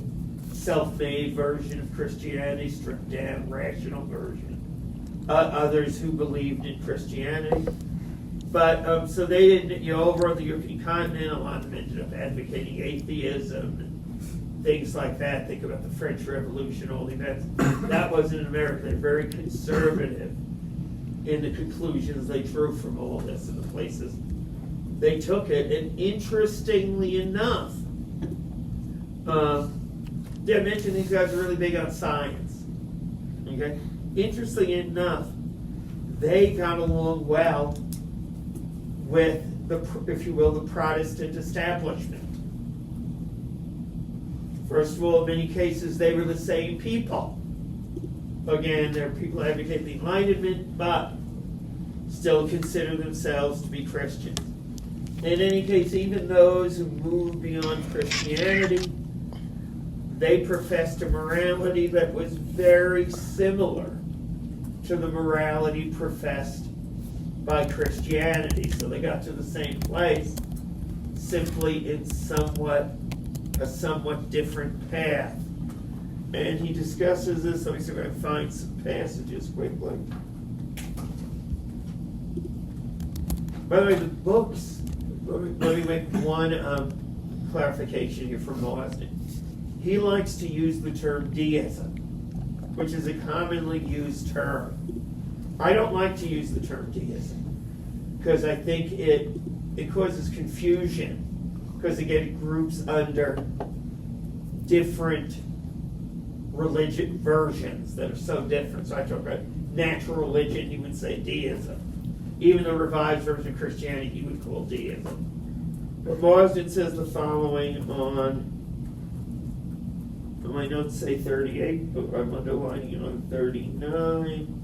self-made version of Christianity, stripped down, rational version. Others who believed in Christianity. But, so they didn't, over on the European continent, a lot of them ended up advocating atheism and things like that. Think about the French Revolution, all the events. That wasn't in America. They're very conservative in the conclusions they drew from all this and the places they took it. And interestingly enough, I mentioned these guys are really big on science. Okay? Interestingly enough, they got along well with the, if you will, the Protestant establishment. First of all, in many cases, they were the same people. Again, there are people advocating the Enlightenment, but still consider themselves to be Christians. In any case, even those who moved beyond Christianity, they professed a morality that was very similar to the morality professed by Christianity. So they got to the same place, simply in a somewhat different path. And he discusses this. Let me see if I can find some passages quickly. By the way, the books, let me make one clarification here from Mosley. He likes to use the term deism, which is a commonly used term. I don't like to use the term deism because I think it causes confusion, because it gets groups under different religion versions that are so different. So I talk about natural religion, he would say deism. Even the revised version of Christianity, he would call deism. But Marsden says the following on my notes say 38, but I'm underlining it on 39.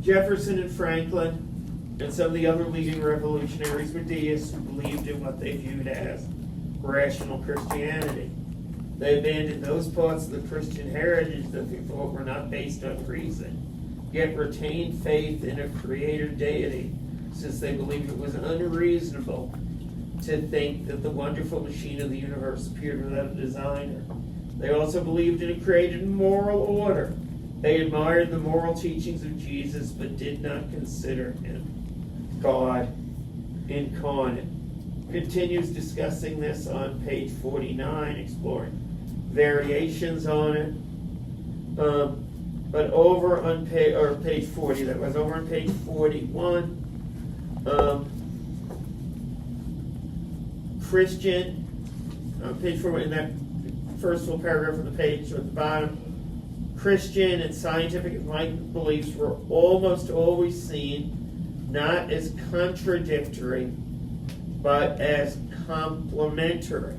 Jefferson and Franklin and some of the other leading revolutionaries were deists who believed in what they viewed as rational Christianity. They abandoned those parts of the Christian heritage that they thought were not based on reason, yet retained faith in a creator deity, since they believed it was unreasonable to think that the wonderful machine of the universe appeared without a designer. They also believed in a created moral order. They admired the moral teachings of Jesus, but did not consider him God incarnate. Continues discussing this on page 49, exploring variations on it. But over on page 40, that was over on page 41, Christian, page 4, in that first full paragraph of the page, or at the bottom, Christian and scientific enlightenment beliefs were almost always seen not as contradictory, but as complementary.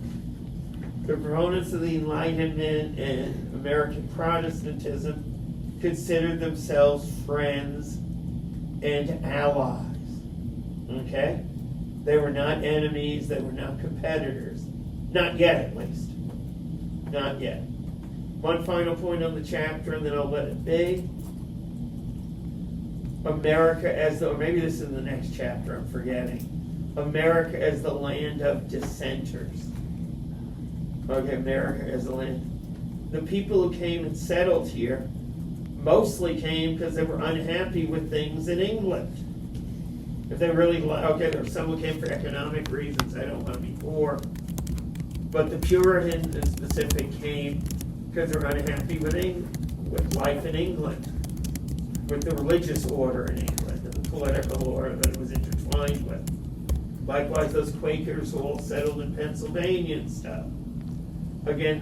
The proponents of the Enlightenment and American Protestantism considered themselves friends and allies. Okay? They were not enemies, they were not competitors. Not yet, at least. Not yet. One final point on the chapter, and then I'll let it be. America as the, or maybe this is in the next chapter, I'm forgetting. America as the land of dissenters. Okay, America as the land. The people who came and settled here mostly came because they were unhappy with things in England. If they really, okay, there were some who came for economic reasons, I don't want to be poor. But the Puritans in specific came because they were unhappy with life in England, with the religious order in England, and the political order that it was intertwined with. Likewise, those Quakers who all settled in Pennsylvania and stuff. Again,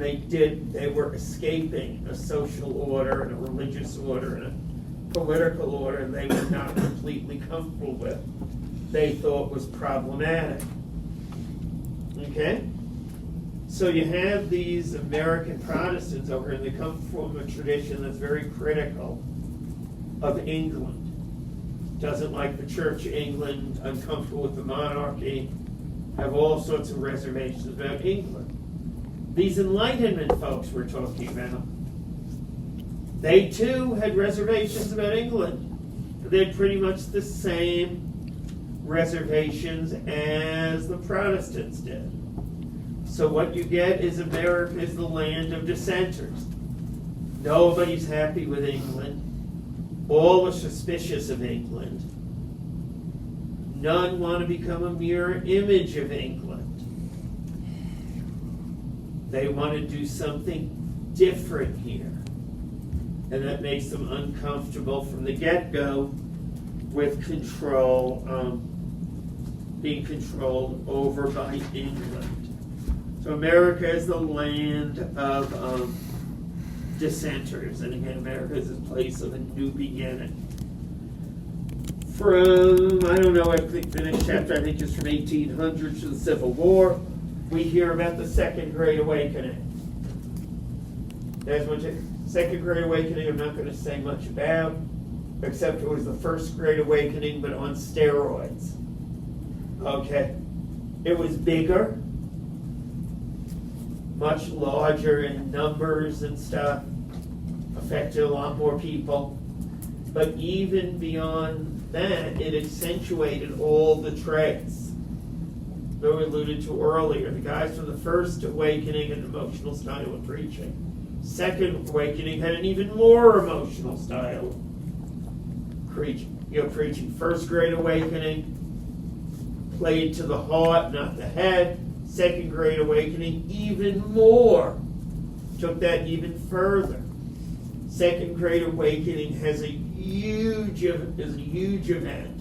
they were escaping a social order and a religious order and a political order they were not completely comfortable with. They thought was problematic. Okay? So you have these American Protestants over here, they come from a tradition that's very critical of England. Doesn't like the Church of England, uncomfortable with the monarchy, have all sorts of reservations about England. These Enlightenment folks we're talking about, they too had reservations about England. They had pretty much the same reservations as the Protestants did. So what you get is America is the land of dissenters. Nobody's happy with England. All are suspicious of England. None want to become a mirror image of England. They want to do something different here. And that makes them uncomfortable from the get-go with control, being controlled over by England. So America is the land of dissenters. And again, America is a place of a new beginning. From, I don't know, I think the next chapter I think is from 1800 to the Civil War. We hear about the Second Great Awakening. There's much Second Great Awakening I'm not going to say much about, except it was the First Great Awakening, but on steroids. Okay. It was bigger, much larger in numbers and stuff, affected a lot more people. But even beyond that, it accentuated all the traits that we alluded to earlier. The guys from the first awakening had an emotional style of preaching. Second awakening had an even more emotional style of preaching. First great awakening played to the heart, not the head. Second great awakening, even more, took that even further. Second great awakening is a huge event.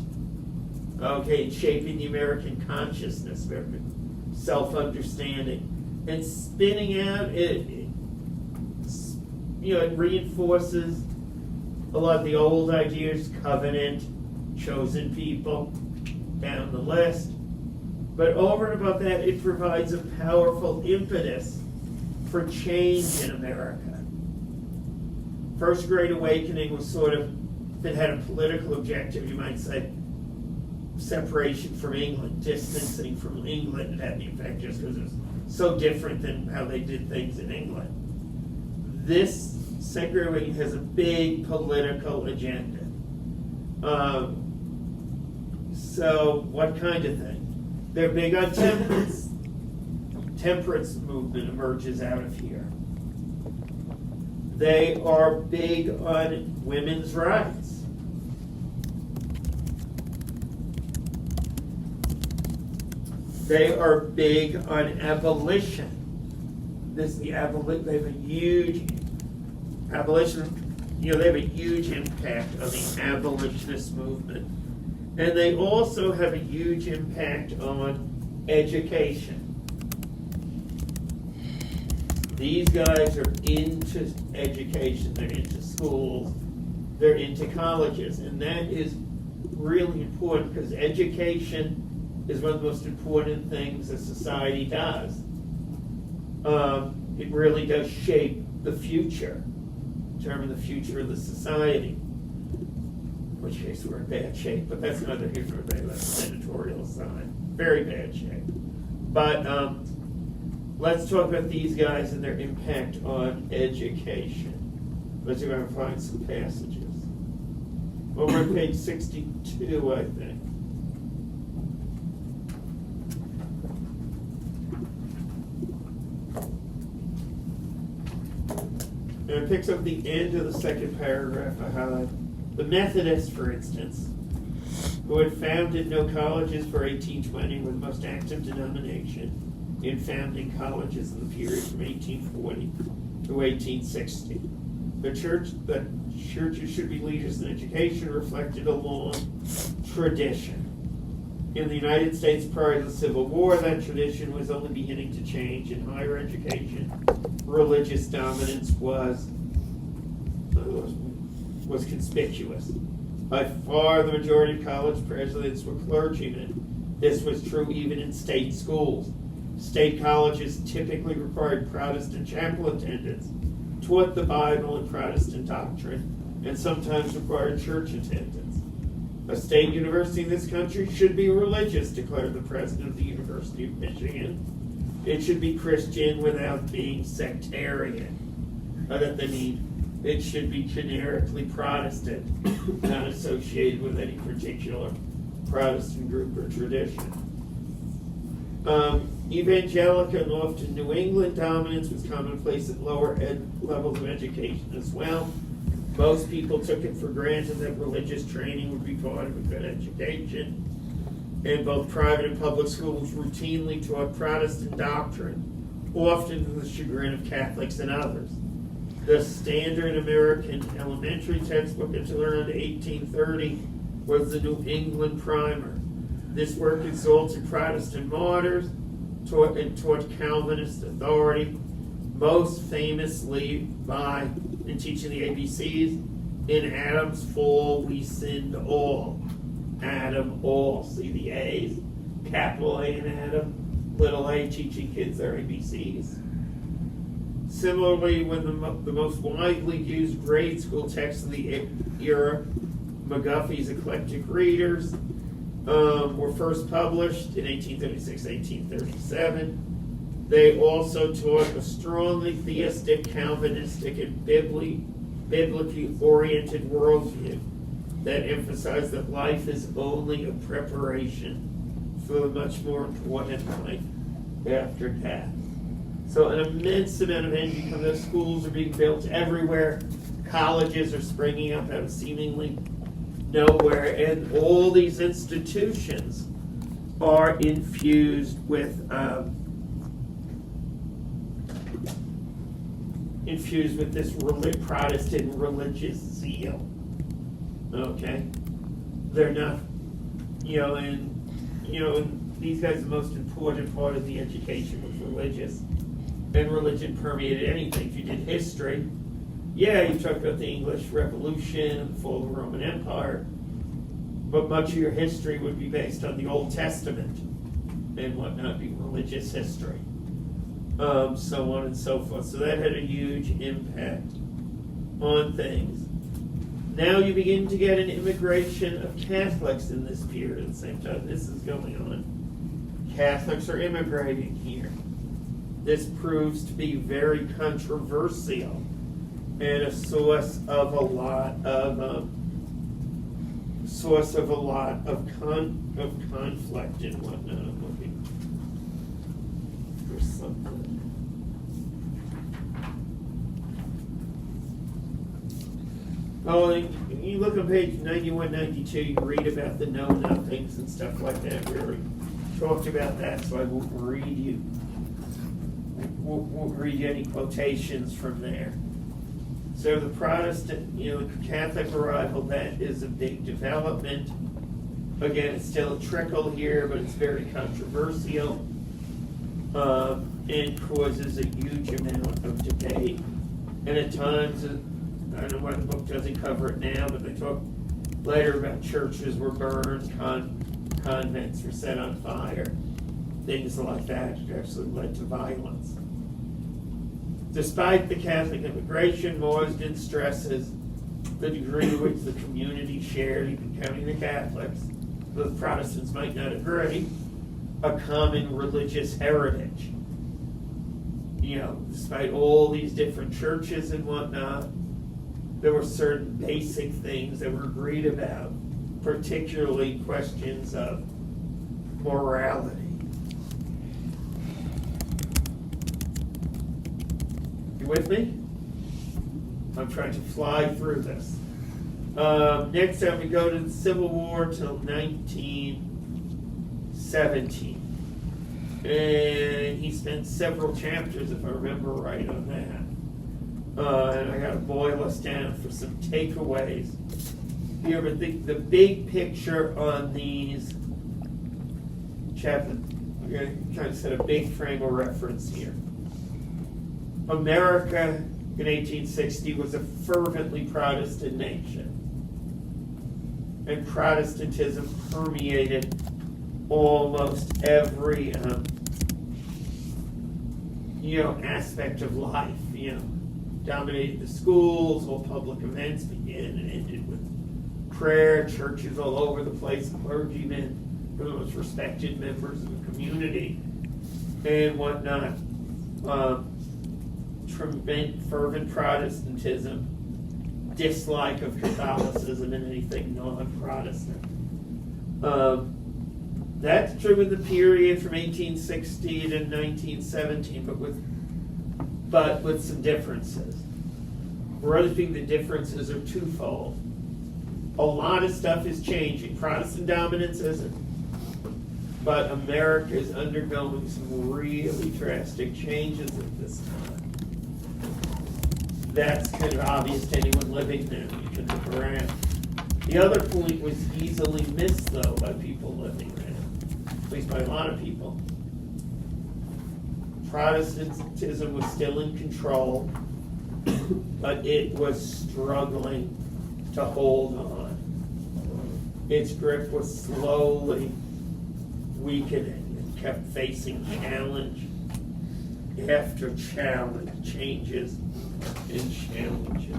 Okay, it's shaping the American consciousness, American self-understanding, and spinning out. It reinforces a lot of the old ideas: covenant, chosen people, down the list. But over and above that, it provides a powerful impetus for change in America. First Great Awakening was it had a political objective, you might say, separation from England, distancing from England. It had the effect just because it was so different than how they did things in England. This Second Great Awakening has a big political agenda. So what kind of thing? They're big on temperance. Temperance movement emerges out of here. They are big on women's rights. They are big on abolition. They have a huge abolition. They have a huge impact on the abolitionist movement. And they also have a huge impact on education. These guys are into education, they're into schools, they're into colleges, and that is really important because education is one of the most important things a society does. It really does shape the future, determine the future of the society. In which case we're in bad shape, but that's neither here nor there. That's an editorial aside. Very bad shape. But let's talk about these guys and their impact on education. Let's see if I can find some passages. Well, we're on page 62, I think. And it picks up the end of the second paragraph I highlighted. The Methodists, for instance, who had founded no colleges for 1820, were the most active denomination in founding colleges in the period from 1840 to 1860. The churches should be leaders in education reflected a long tradition. In the United States prior to the Civil War, that tradition was only beginning to change. In higher education, religious dominance was conspicuous. By far the majority of college presidents were clergymen. This was true even in state schools. State colleges typically required Protestant chapel attendance, taught the Bible and Protestant doctrine, and sometimes required church attendance. A state university in this country should be religious, declared the president of the University of Michigan. It should be Christian without being sectarian. It should be generically Protestant, not associated with any particular Protestant group or tradition. Evangelical and often New England dominance was commonplace at lower levels of education as well. Most people took it for granted that religious training would be part of a good education. And both private and public schools routinely taught Protestant doctrine, often to the chagrin of Catholics and others. The standard American elementary textbook until around 1830 was the New England Primer. This work exalted Protestant martyrs, taught Calvinist authority, most famously in teaching the ABCs. In Adam's fall, we sinned all. Adam, all. See the A's? Capital A in Adam, little a, teaching kids their ABCs. Similarly, when the most widely used grade school text of the era, McGuffey's Eclectic Readers, were first published in 1836-1837. They also taught a strongly theistic, Calvinistic, and biblically oriented worldview that emphasized that life is only a preparation for the much more important life after death. So an immense amount of energy from those schools are being built everywhere. Colleges are springing up out of seemingly nowhere, and all these institutions are infused with this Protestant religious zeal. Okay, they're not, and these guys, the most important part of the education was religious, and religion permeated anything. If you did history, you talked about the English Revolution, the fall of the Roman Empire, but much of your history would be based on the Old Testament and whatnot, be religious history, so on and so forth. So that had a huge impact on things. Now you begin to get an immigration of Catholics in this period at the same time this is going on. Catholics are immigrating here. This proves to be very controversial and a source of a lot of conflict and whatnot. I'm looking for something. Oh, you look on page 91, 92, you read about the know-nothings and stuff like that. We already talked about that, so I won't read you any quotations from there. So the Protestant, the Catholic arrival, that is a big development. Again, it's still a trickle here, but it's very controversial and causes a huge amount of debate. And at times, I don't know why the book doesn't cover it now, but they talk later about churches were burned, convents were set on fire, things like that actually led to violence. Despite the Catholic immigration, Marsden stresses the degree to which the community shared, even counting the Catholics, the Protestants might not agree, a common religious heritage. Despite all these different churches and whatnot, there were certain basic things that were agreed about, particularly questions of morality. You with me? I'm trying to fly through this. Next time we go to the Civil War till 1917. And he spent several chapters, if I remember right, on that. And I got to boil us down for some takeaways here, but the big picture on these chapters, we're going to kind of set a big frame of reference here. America in 1860 was a fervently Protestant nation, and Protestantism permeated almost every aspect of life. Dominated the schools. All public events began and ended with prayer. Churches all over the place. Clergymen were the most respected members of the community and whatnot. Fervent Protestantism, dislike of Catholicism and anything non-Protestant. That's true in the period from 1860 to 1917, but with some differences. Rather think the differences are twofold. A lot of stuff is changing. Protestant dominance isn't. But America is undergoing some really drastic changes at this time. That's kind of obvious to anyone living there. You can look around. The other point was easily missed, though, by people living there. At least by a lot of people. Protestantism was still in control, but it was struggling to hold on. Its grip was slowly weakening and kept facing challenge after challenge, changes and challenges.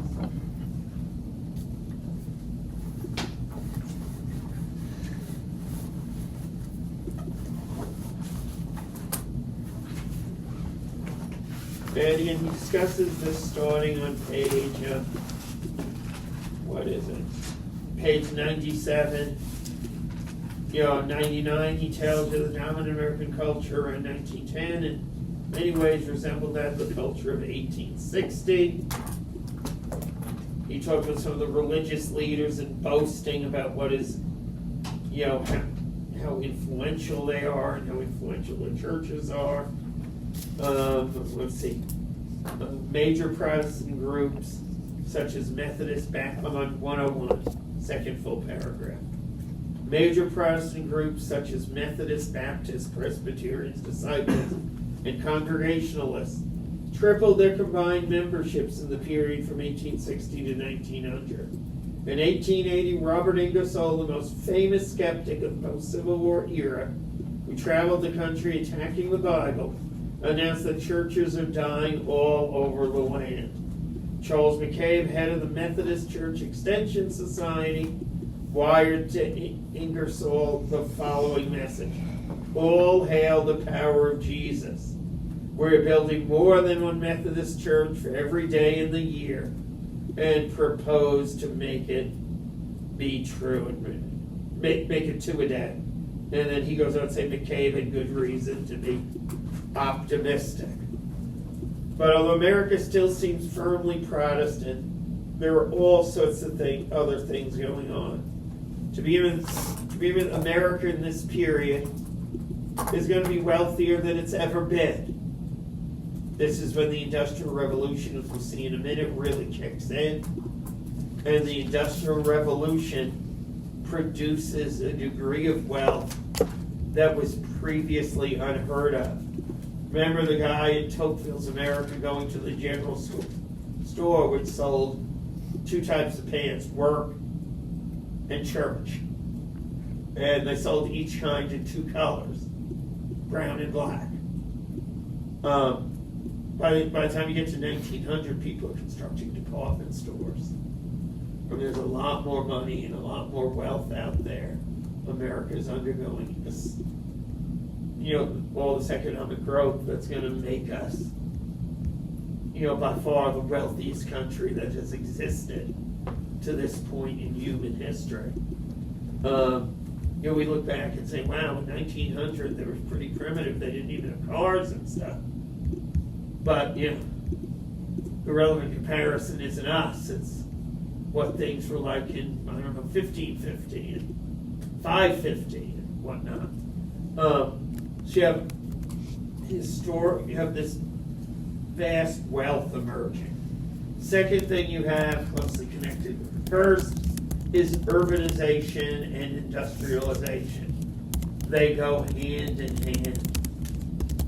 And again, he discusses this starting on page is it? Page 97. 99, he tells you the dominant American culture around 1910 in many ways resembled that of the culture of 1860. He talked with some of the religious leaders and boasting about what is, how influential they are and how influential the churches are. Let's see. Major Protestant groups such as Methodist Baptist, I'm on 101, second full paragraph. Major Protestant groups such as Methodist, Baptist, Presbyterians, Disciples, and Congregationalists tripled their combined memberships in the period from 1860 to 1900. In 1880, Robert Ingersoll, the most famous skeptic of the post-Civil War era, who traveled the country attacking the Bible, announced that churches are dying all over the land. Charles McCabe, head of the Methodist Church Extension Society, wired to Ingersoll the following message: all hail the power of Jesus. We're building more than one Methodist church for every day in the year, and propose to make it be true and make it to a day. And then he goes on to say McCabe had good reason to be optimistic. But although America still seems firmly Protestant, there are all sorts of other things going on. To be in America in this period is going to be wealthier than it's ever been. This is when the Industrial Revolution, as we'll see in a minute, really kicks in. And the Industrial Revolution produces a degree of wealth that was previously unheard of. Remember the guy in Tocqueville's America going to the general store which sold two types of pants, work and church. And they sold each kind in two colors, brown and black. By the time you get to 1900, people are constructing department stores. And there's a lot more money and a lot more wealth out there. America is undergoing this, all this economic growth that's going to make us, by far the wealthiest country that has existed to this point in human history. We look back and say, wow, in 1900 they were pretty primitive. They didn't even have cars and stuff. But, the relevant comparison isn't us. It's what things were like in, 1550 and 550 and whatnot. So you have this vast wealth emerging. Second thing you have, closely connected with the first, is urbanization and industrialization. They go hand in hand.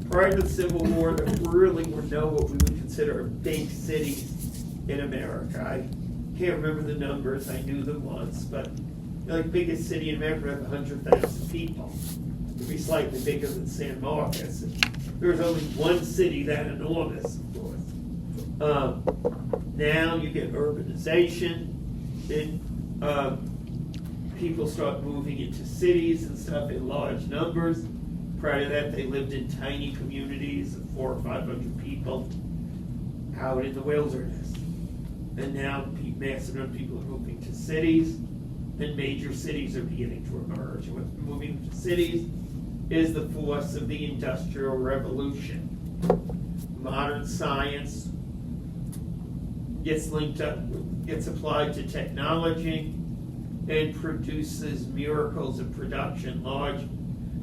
Prior to the Civil War, there really were what we would consider big cities in America. I can't remember the numbers, I knew them once, but the biggest city in America would have 100,000 people. It would be slightly bigger than San Marcos. There was only one city that enormous, of course. Now you get urbanization, people start moving into cities and stuff in large numbers. Prior to that, they lived in tiny communities of 400 or 500 people out in the wilderness. And now massive amount of people are moving to cities, and major cities are beginning to emerge. And what's moving to cities is the force of the Industrial Revolution. Modern science gets applied to technology and produces miracles of production. Large,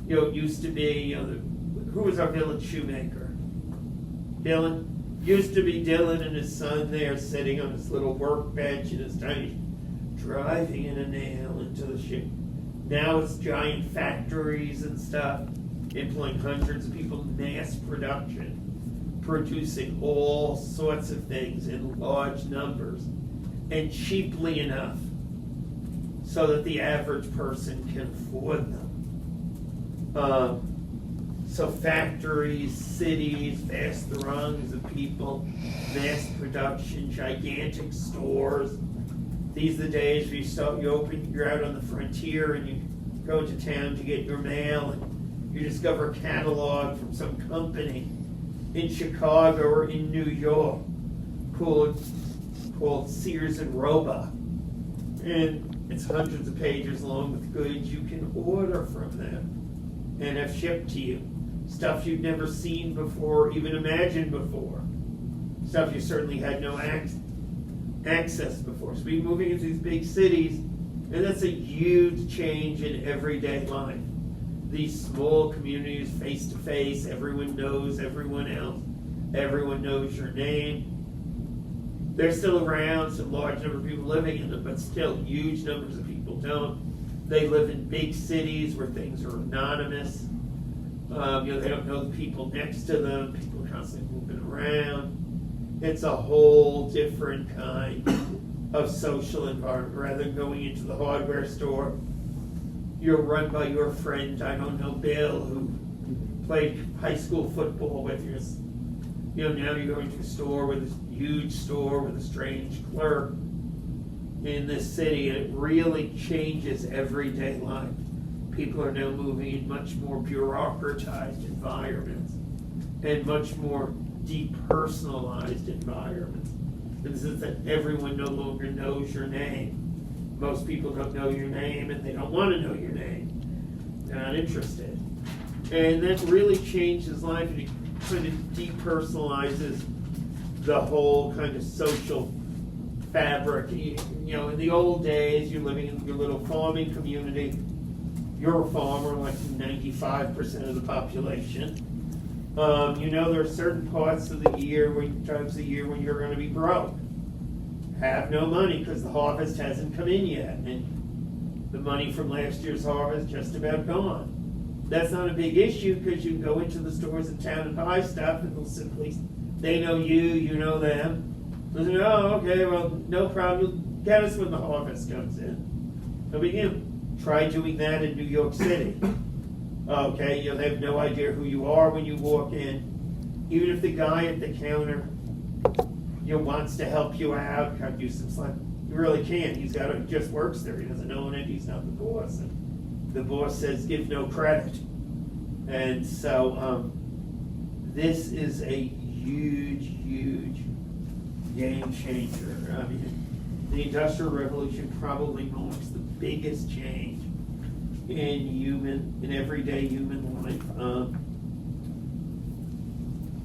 it used to be, who was our village shoemaker? Dylan? Used to be Dylan and his son there sitting on his little workbench in his tiny, driving in a nail into the shoe. Now it's giant factories and stuff, employing hundreds of people, mass production, producing all sorts of things in large numbers and cheaply enough so that the average person can afford them. So factories, cities, vast throngs of people, mass production, gigantic stores. These are the days where you're out on the frontier and you go to town to get your mail and you discover a catalog from some company in Chicago or in New York called Sears and Roebuck. And it's hundreds of pages long with goods you can order from them and have shipped to you. Stuff you've never seen before, even imagined before. Stuff you certainly had no access before. So we're moving into these big cities, and that's a huge change in everyday life. These small communities, face to face, everyone knows everyone else. Everyone knows your name. They're still around, some large number of people living in them, but still huge numbers of people don't. They live in big cities where things are anonymous. They don't know the people next to them. People are constantly moving around. It's a whole different kind of social environment. Rather than going into the hardware store, you're run by your friend, I don't know, Bill, who played high school football with you. Now you're going to a store with a huge store with a strange clerk in this city, and it really changes everyday life. People are now moving in much more bureaucratized environments and much more depersonalized environments. In the sense that everyone no longer knows your name. Most people don't know your name, and they don't want to know your name. They're not interested. And that really changes life, and it kind of depersonalizes the whole kind of social fabric. In the old days, you're living in your little farming community. You're a farmer, like 95% of the population. There are certain parts of the year, times of the year when you're going to be broke. Have no money because the harvest hasn't come in yet, and the money from last year's harvest just about gone. That's not a big issue because you can go into the stores in town and buy stuff, and they know you, you know them. They'll say, oh, okay, well, no problem. You'll get us when the harvest comes in. No big deal. Try doing that in New York City. Okay, you'll have no idea who you are when you walk in. Even if the guy at the counter wants to help you out, cut you some slack, you really can't. He just works there. He doesn't own it. He's not the boss. And the boss says give no credit. And so this is a huge, huge game changer. I mean, the Industrial Revolution probably marks the biggest change in everyday human life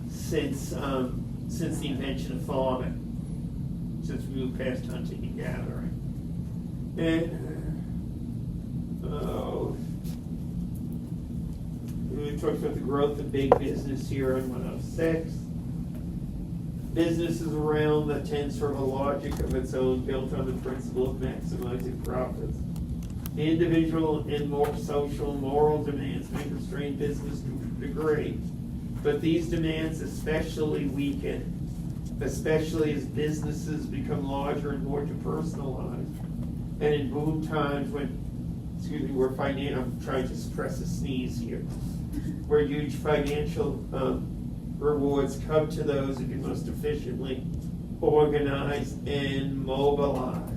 since the invention of farming, since we moved past hunting and gathering. And we talked about the growth of big business here in 106. Businesses around that tends to have a logic of its own, built on the principle of maximizing profits. Individual and more social, moral demands may constrain business to a degree, but these demands especially weaken, especially as businesses become larger and more depersonalized. And in boom times I'm trying to suppress a sneeze here, where huge financial rewards come to those who can most efficiently organize and mobilize.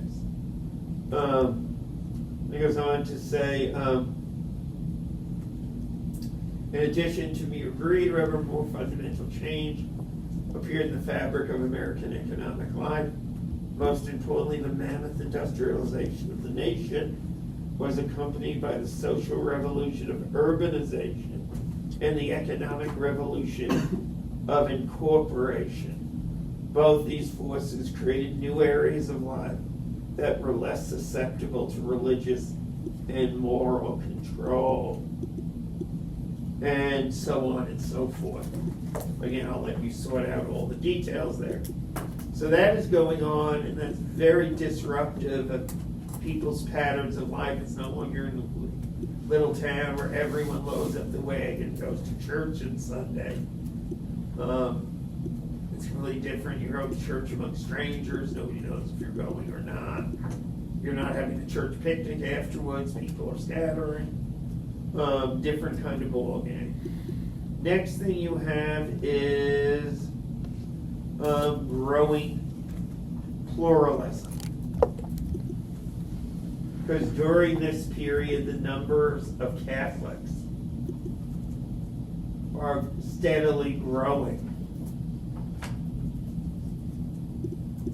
It goes on to say, in addition to mere greed, however, more fundamental change appeared in the fabric of American economic life. Most importantly, the mammoth industrialization of the nation was accompanied by the social revolution of urbanization and the economic revolution of incorporation. Both these forces created new areas of life that were less susceptible to religious and moral control, and so on and so forth. Again, I'll let you sort out all the details there. So that is going on, and that's very disruptive of people's patterns of life. It's no longer in the little town where everyone loads up the wagon and goes to church on Sunday. It's really different. You go to church among strangers. Nobody knows if you're going or not. You're not having a church picnic afterwards. People are scattering. Different kind of ball game. Next thing you have is growing pluralism. Because during this period, the numbers of Catholics are steadily growing.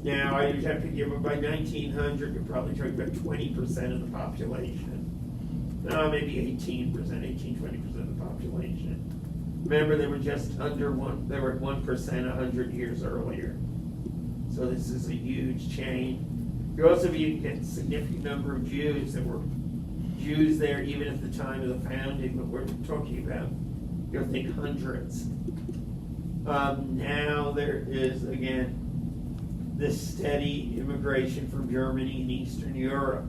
Now, I would have to give it by 1900, you're probably talking about 20% of the population. No, maybe 18%, 20% of the population. Remember, they were just under one, they were at 1% 100 years earlier. So this is a huge change. You also get a significant number of Jews. There were Jews there even at the time of the founding, but we're talking about, you'll think hundreds. Now there is, again, this steady immigration from Germany and Eastern Europe,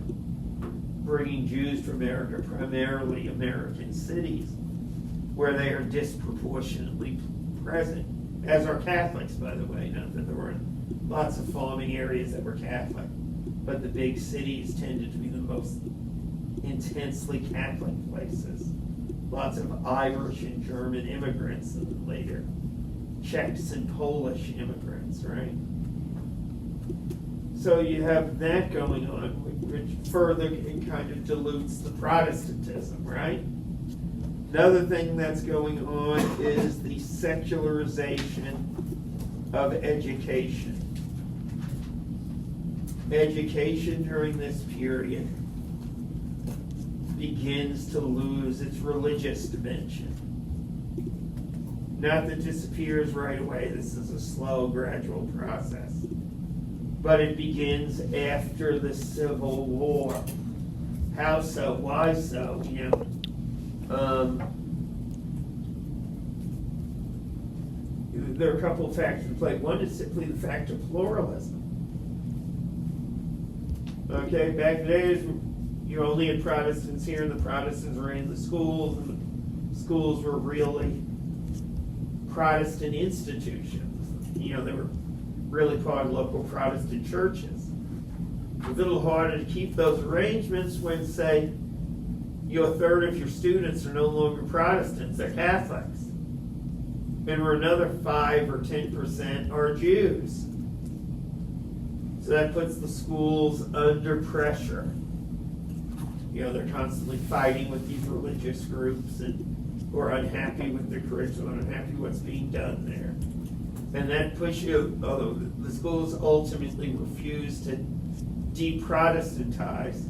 bringing Jews to America, primarily American cities, where they are disproportionately present, as are Catholics, by the way. Not that there weren't lots of farming areas that were Catholic, but the big cities tended to be the most intensely Catholic places. Lots of Irish and German immigrants, and later Czechs and Polish immigrants, right? So you have that going on, which further kind of dilutes the Protestantism, right? Another thing that's going on is the secularization of education. Education during this period begins to lose its religious dimension. Not that it disappears right away, this is a slow, gradual process. But it begins after the Civil War. How so? Why so? You know, there are a couple of factors in play. One is simply the fact of pluralism. Okay, back in the days, you only had Protestants here, and the Protestants ran the schools, and the schools were really Protestant institutions. You know, they were really part of local Protestant churches. It's a little harder to keep those arrangements when, say, a third of your students are no longer Protestants, they're Catholics. And where another 5 or 10% are Jews. So that puts the schools under pressure. You know, they're constantly fighting with these religious groups and who are unhappy with the curriculum, unhappy with what's being done there. And that pushes, although the schools ultimately refuse to de-Protestantize,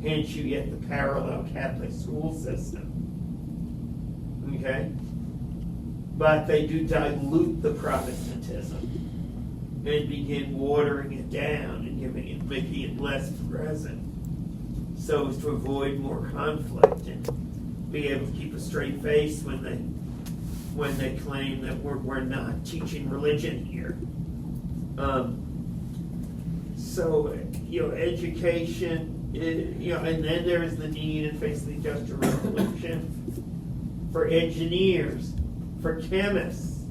hence you get the parallel Catholic school system. Okay? But they do dilute the Protestantism and begin watering it down and making it less present, so as to avoid more conflict and be able to keep a straight face when they claim that we're not teaching religion here. So, you know, education, and then there is the need in face of the Industrial Revolution for engineers, for chemists,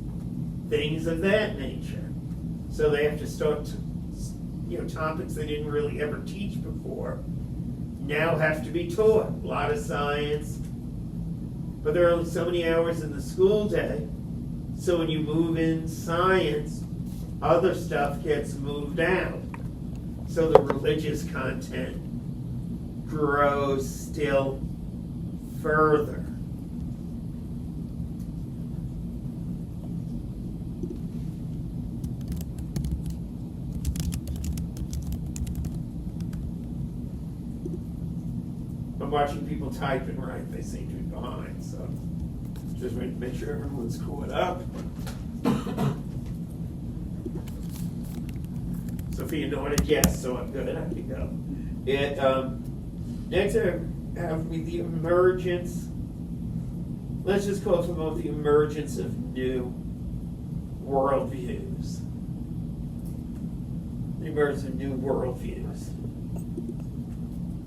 things of that nature. So they have to start, topics they didn't really ever teach before now have to be taught. A lot of science, but there are only so many hours in the school day. So when you move in science, other stuff gets moved out. So the religious content grows still further. I'm watching people type and write. They seem to be behind, so just want to make sure everyone's caught up. Sophia nodded yes, so I'm good. I can go. Next I have the emergence. Let's just call it for a moment the emergence of new worldviews. The emergence of new worldviews.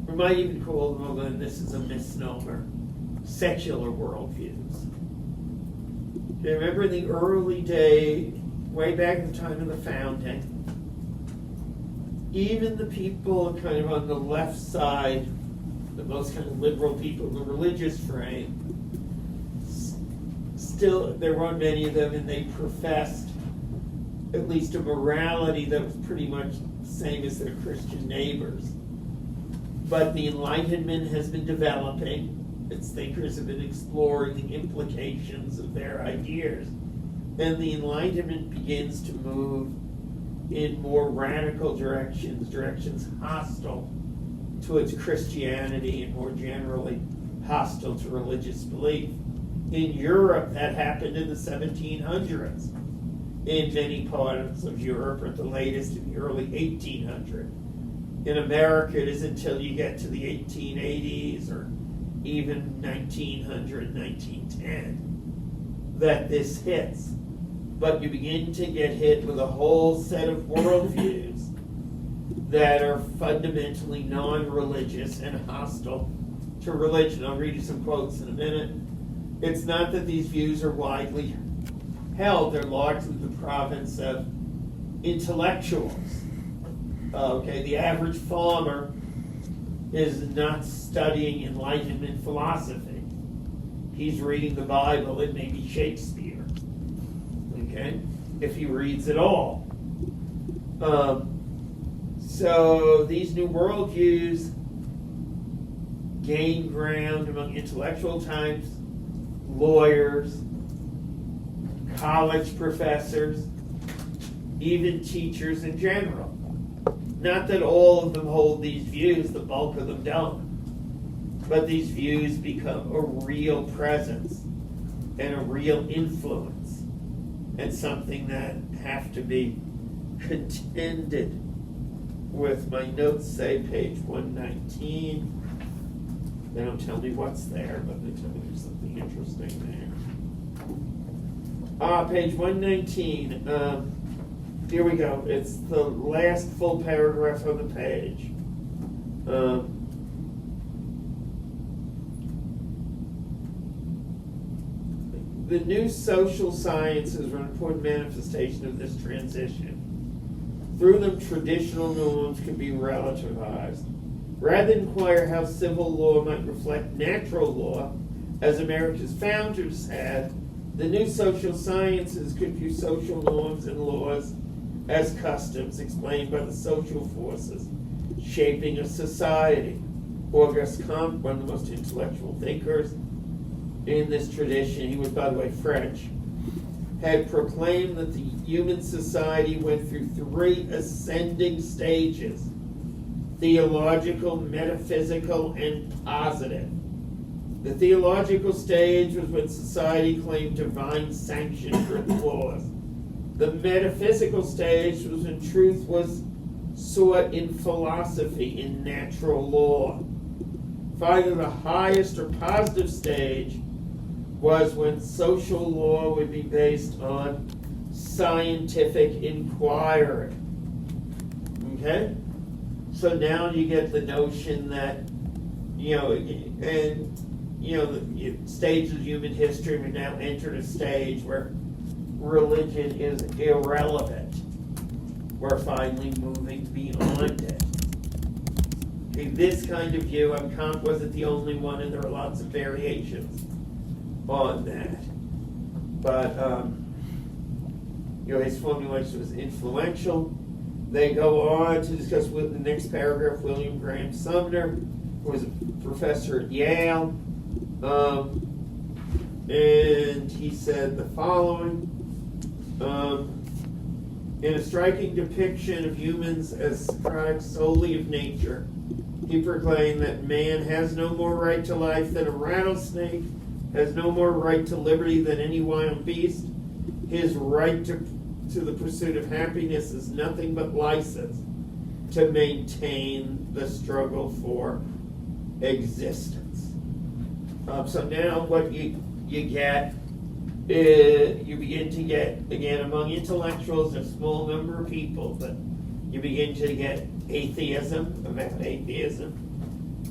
We might even call them, and this is a misnomer, secular worldviews. Okay, remember in the early day, way back in the time of the founding, even the people kind of on the left side, the most kind of liberal people, the religious frame, still, there weren't many of them, and they professed at least a morality that was pretty much the same as their Christian neighbors. But the Enlightenment has been developing. Its thinkers have been exploring the implications of their ideas. And the Enlightenment begins to move in more radical directions hostile towards Christianity and more generally hostile to religious belief. In Europe, that happened in the 1700s. In many parts of Europe, or at the latest in the early 1800s. In America, it is until you get to the 1880s or even 1900, 1910 that this hits. But you begin to get hit with a whole set of worldviews that are fundamentally non-religious and hostile to religion. I'll read you some quotes in a minute. It's not that these views are widely held, they're largely the province of intellectuals. Okay, the average farmer is not studying Enlightenment philosophy. He's reading the Bible and maybe Shakespeare. Okay, if he reads at all. So these new worldviews gain ground among intellectual types, lawyers, college professors, even teachers in general. Not that all of them hold these views, the bulk of them don't. But these views become a real presence and a real influence and something that have to be contended with. My notes say page 119. They don't tell me what's there, but they tell me there's something interesting there. Page 119. Here we go. It's the last full paragraph on the page. The new social sciences are an important manifestation of this transition. Through them, traditional norms can be relativized. Rather than inquire how civil law might reflect natural law, as America's founders had, the new social sciences could view social norms and laws as customs explained by the social forces shaping a society. Auguste Comte, one of the most intellectual thinkers in this tradition, he was, by the way, French, had proclaimed that the human society went through three ascending stages: theological, metaphysical, and positive. The theological stage was when society claimed divine sanction for its laws. The metaphysical stage was when truth was sought in philosophy, in natural law. Finally, the highest or positive stage was when social law would be based on scientific inquiry. Okay? So now you get the notion that, the stages of human history have now entered a stage where religion is irrelevant. We're finally moving beyond it. Okay, this kind of view, Comte wasn't the only one, and there are lots of variations on that. But, his formulation was influential. They go on to discuss with the next paragraph, William Graham Sumner, who was a professor at Yale. And he said the following: in a striking depiction of humans as products solely of nature, he proclaimed that man has no more right to life than a rattlesnake, has no more right to liberty than any wild beast. His right to the pursuit of happiness is nothing but license to maintain the struggle for existence. So now what you get, you begin to get, again, among intellectuals, a small number of people, but you begin to get atheism, about atheism.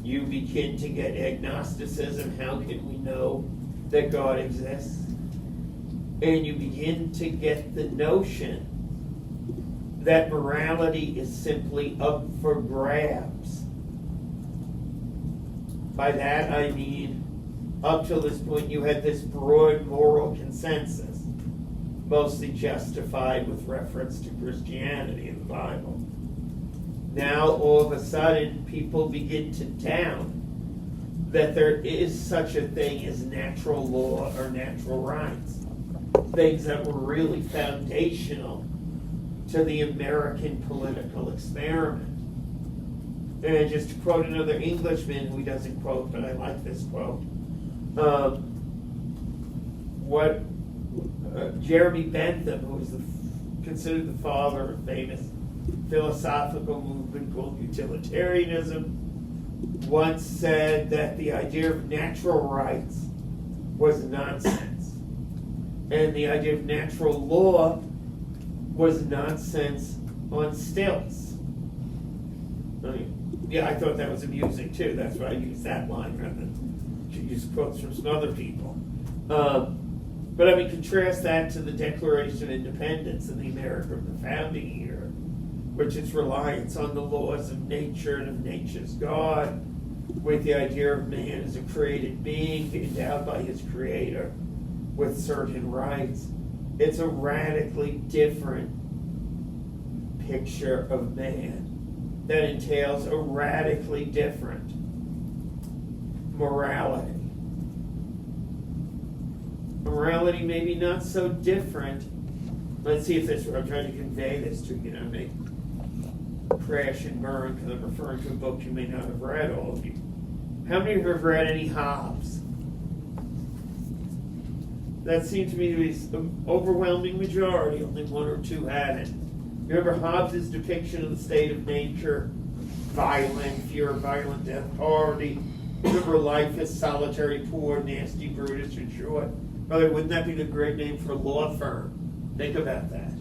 You begin to get agnosticism, how can we know that God exists? And you begin to get the notion that morality is simply up for grabs. By that I mean, up till this point you had this broad moral consensus, mostly justified with reference to Christianity and the Bible. Now all of a sudden people begin to doubt that there is such a thing as natural law or natural rights. Things that were really foundational to the American political experiment. And just to quote another Englishman who he doesn't quote, but I like this quote, what Jeremy Bentham, who is considered the father of famous philosophical movement called utilitarianism, once said that the idea of natural rights was nonsense. And the idea of natural law was nonsense on stilts. I thought that was amusing too. That's why I used that line rather than to use quotes from some other people. But I mean, contrast that to the Declaration of Independence in the America of the founding era, which is reliance on the laws of nature and of nature's God, with the idea of man as a created being endowed by his creator with certain rights. It's a radically different picture of man that entails a radically different morality. Morality maybe not so different. Let's see if this, I'm trying to convey this to you, may crash and burn because I'm referring to a book you may not have read, all of you. How many of you have read any Hobbes? That seemed to me to be an overwhelming majority, only one or two hadn't. Remember Hobbes' depiction of the state of nature, violent, fear of violent death, poverty. Remember life is solitary, poor, nasty, brutish, and short. Brother, wouldn't that be the great name for a law firm? Think about that.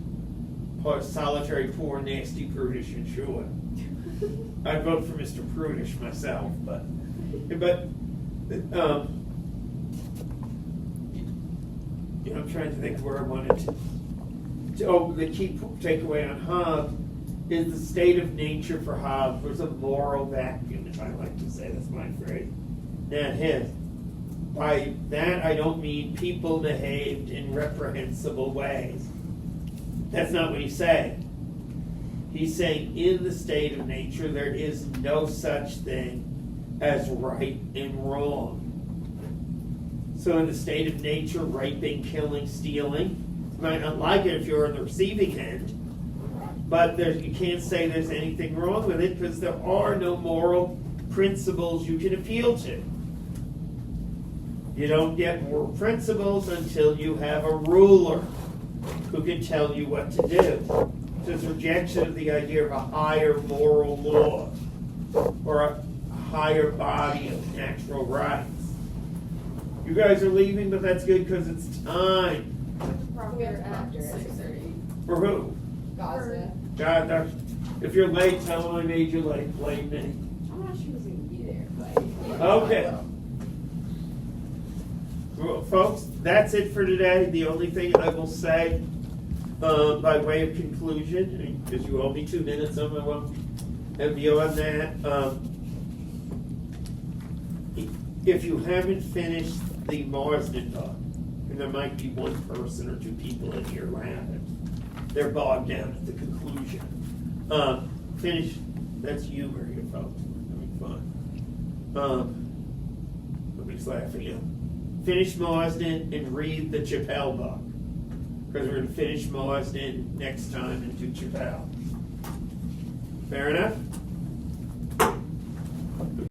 Solitary, poor, nasty, brutish, and short. I'd vote for Mr. Prudish myself, but I'm trying to think where I wanted to. The key takeaway on Hobbes is the state of nature for Hobbes was a moral vacuum, if I like to say, that's my phrase, not his. By that I don't mean people behaved in reprehensible ways. That's not what he's saying. He's saying in the state of nature there is no such thing as right and wrong. So in the state of nature, raping, killing, stealing, you might not like it if you're on the receiving end, but you can't say there's anything wrong with it because there are no moral principles you can appeal to. You don't get moral principles until you have a ruler who can tell you what to do. So it's rejection of the idea of a higher moral law or a higher body of natural rights. You guys are leaving, but that's good because it's time. We're after 6:30. For who? Gaza. God, if you're late, tell them I made you late. Blame me. I'm not sure who's going to be there, but. Okay. Well, folks, that's it for today. The only thing I will say by way of conclusion, because you owe me 2 minutes on my one, and beyond that, if you haven't finished the Marsden book, and there might be one person or two people in here who haven't, they're bogged down at the conclusion. Finish, that's humor here, folks. Having fun. Nobody's laughing at you. Finish Marsden and read the Chappelle book. Because we're going to finish Marsden next time and do Chappelle. Fair enough?